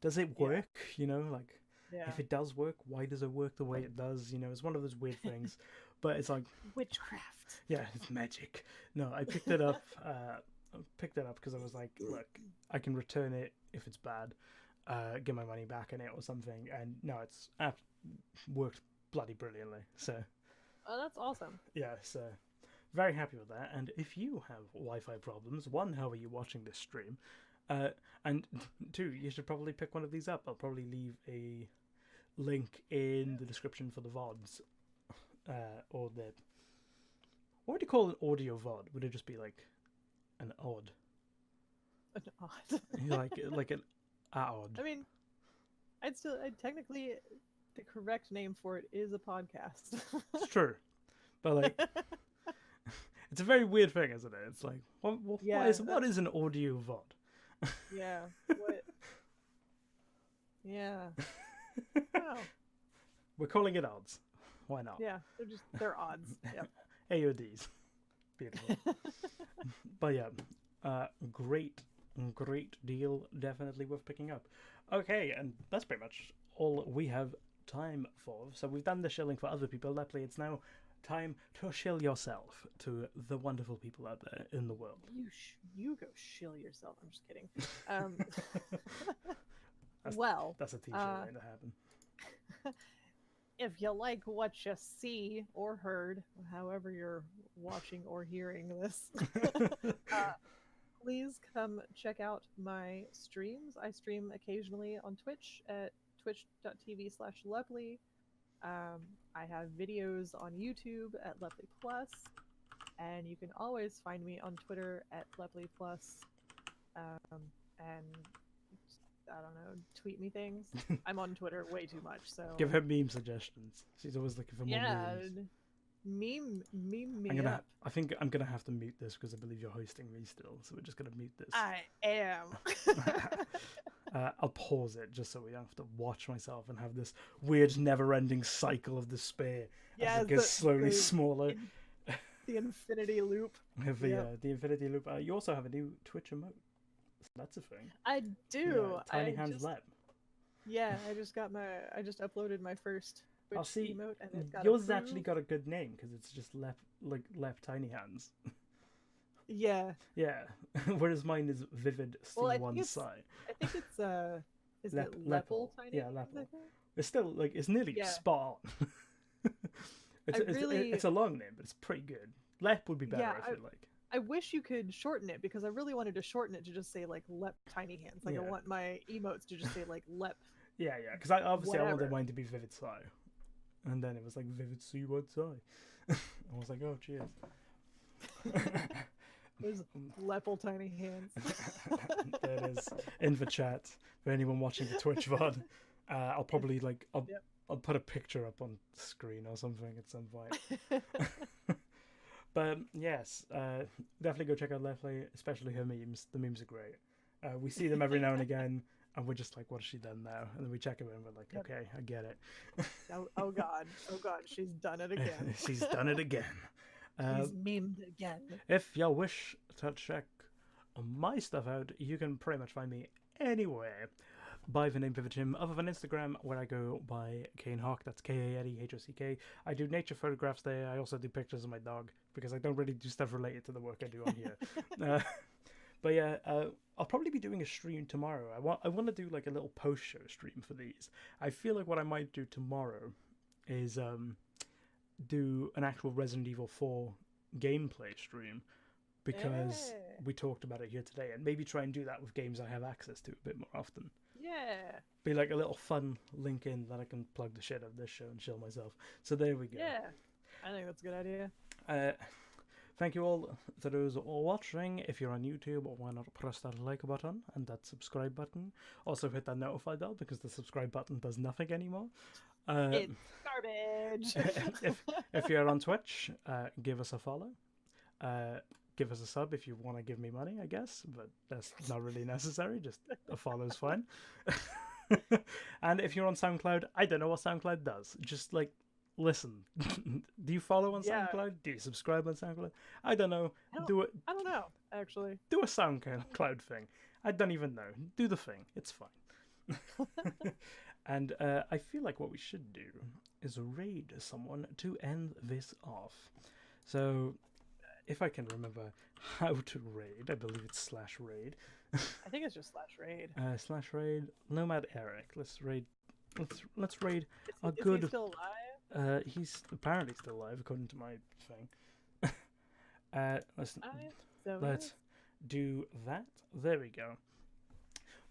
Does it work? Yeah. If it does work, why does it work the way it does? It's one of those weird things. But it's witchcraft. Yeah, it's magic. No, I picked it up. Because I was look, I can return it if it's bad, get my money back in it or something. And no, it's worked bloody brilliantly. So. Oh, that's awesome. Yeah, so very happy with that. And if you have Wi-Fi problems, one, how are you watching this stream? And two, you should probably pick one of these up. I'll probably leave a link in the description for the VODs, or the. What would you call an audio VOD? Would it just be an odd? An odd. like an odd. I mean, I'd technically, the correct name for it is a podcast. It's true, but it's a very weird thing, isn't it? It's what is an audio VOD? Yeah. What? Yeah. Oh. We're calling it odds. Why not? Yeah, they're odds. Yeah. AODs. Beautiful. But yeah, great deal. Definitely worth picking up. Okay, and that's pretty much all we have time for. So we've done the shilling for other people. Lepley, it's now time to shill yourself to the wonderful people out there in the world. You go shill yourself. I'm just kidding. That's a t-shirt waiting to happen. If you like what you see or heard, however you're watching or hearing this, please come check out my streams. I stream occasionally on Twitch at twitch.tv/Leppely. I have videos on YouTube at LeppelyPlus, and you can always find me on Twitter at LeppelyPlus, and I don't know, tweet me things. I'm on Twitter way too much, so give her meme suggestions. She's always looking for more memes. Meme me up. I think I'm gonna have to mute this because I believe you're hosting me still, so we're just gonna mute this. I am. I'll pause it just so we don't have to watch myself and have this weird never-ending cycle of despair as it gets slowly smaller. The infinity loop. The infinity loop. You also have a new Twitch emote. So that's a thing. I do. Yeah, Tiny Hands Lep. Yeah, I just uploaded my first Twitch emote, and it got yours approved. has actually got a good name because it's just Lep Tiny Hands. Yeah. Yeah. Whereas mine is Vivid C1 Psi. I think it's is it Leppel Tiny? Yeah, Leppel. It's still it's nearly spot on. It's a long name, but it's pretty good. Lep would be better, I feel like. I wish you could shorten it because I really wanted to shorten it to just say Lep Tiny Hands. I want my emotes to just say Lep. Yeah, because I wanted mine to be Vivid Psi, and then it was Vivid C1 Psi. I was like, oh, cheers. There's Leppel tiny hands. There it is in the chat for anyone watching the Twitch VOD. I'll probably I'll put a picture up on screen or something at some point. But yes, definitely go check out Leppely, especially her memes. The memes are great. We see them every now and again, and we're just like, what has she done now? And then we check them and we're like, okay, I get it. Oh god, she's done it again. She's done it again. She's memed again. If y'all wish to check my stuff out, you can pretty much find me anywhere by the name VividChim, other than Instagram, where I go by Kane Hawk. That's Kanehock. I do nature photographs there. I also do pictures of my dog, because I don't really do stuff related to the work I do on here. But yeah, I'll probably be doing a stream tomorrow. I want to do like a little post-show stream for these. I feel like what I might do tomorrow is do an actual Resident Evil 4 gameplay stream, because we talked about it here today, and maybe try and do that with games I have access to a bit more often. Yeah. Be like a little fun link in that I can plug the shit out of this show and chill myself. So there we go. Yeah, I think that's a good idea. Thank you all to those watching. If you're on YouTube, why not press that like button and that subscribe button. Also hit that notify bell, because the subscribe button does nothing anymore. It's garbage. if you're on Twitch, give us a follow. Give us a sub if you want to give me money, I guess, but that's not really necessary. Just a follow's fine. And if you're on SoundCloud, I don't know what SoundCloud does. Just like listen. Do you follow on SoundCloud? Do you subscribe on SoundCloud? I don't know. I don't know, actually. Do a SoundCloud thing. I don't even know. Do the thing. It's fine. And I feel like what we should do is raid someone to end this off. So if I can remember how to raid, I believe it's /raid. I think it's just /raid. /raid. Nomad Eric. Let's raid. Let's raid a is good. he still alive? He's apparently still alive according to my thing. Let's do that. There we go.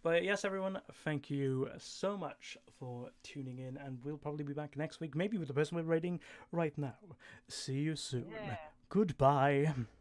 But yes, everyone, thank you so much for tuning in, and we'll probably be back next week, maybe with the person we're rating right now. See you soon. Yeah. Goodbye.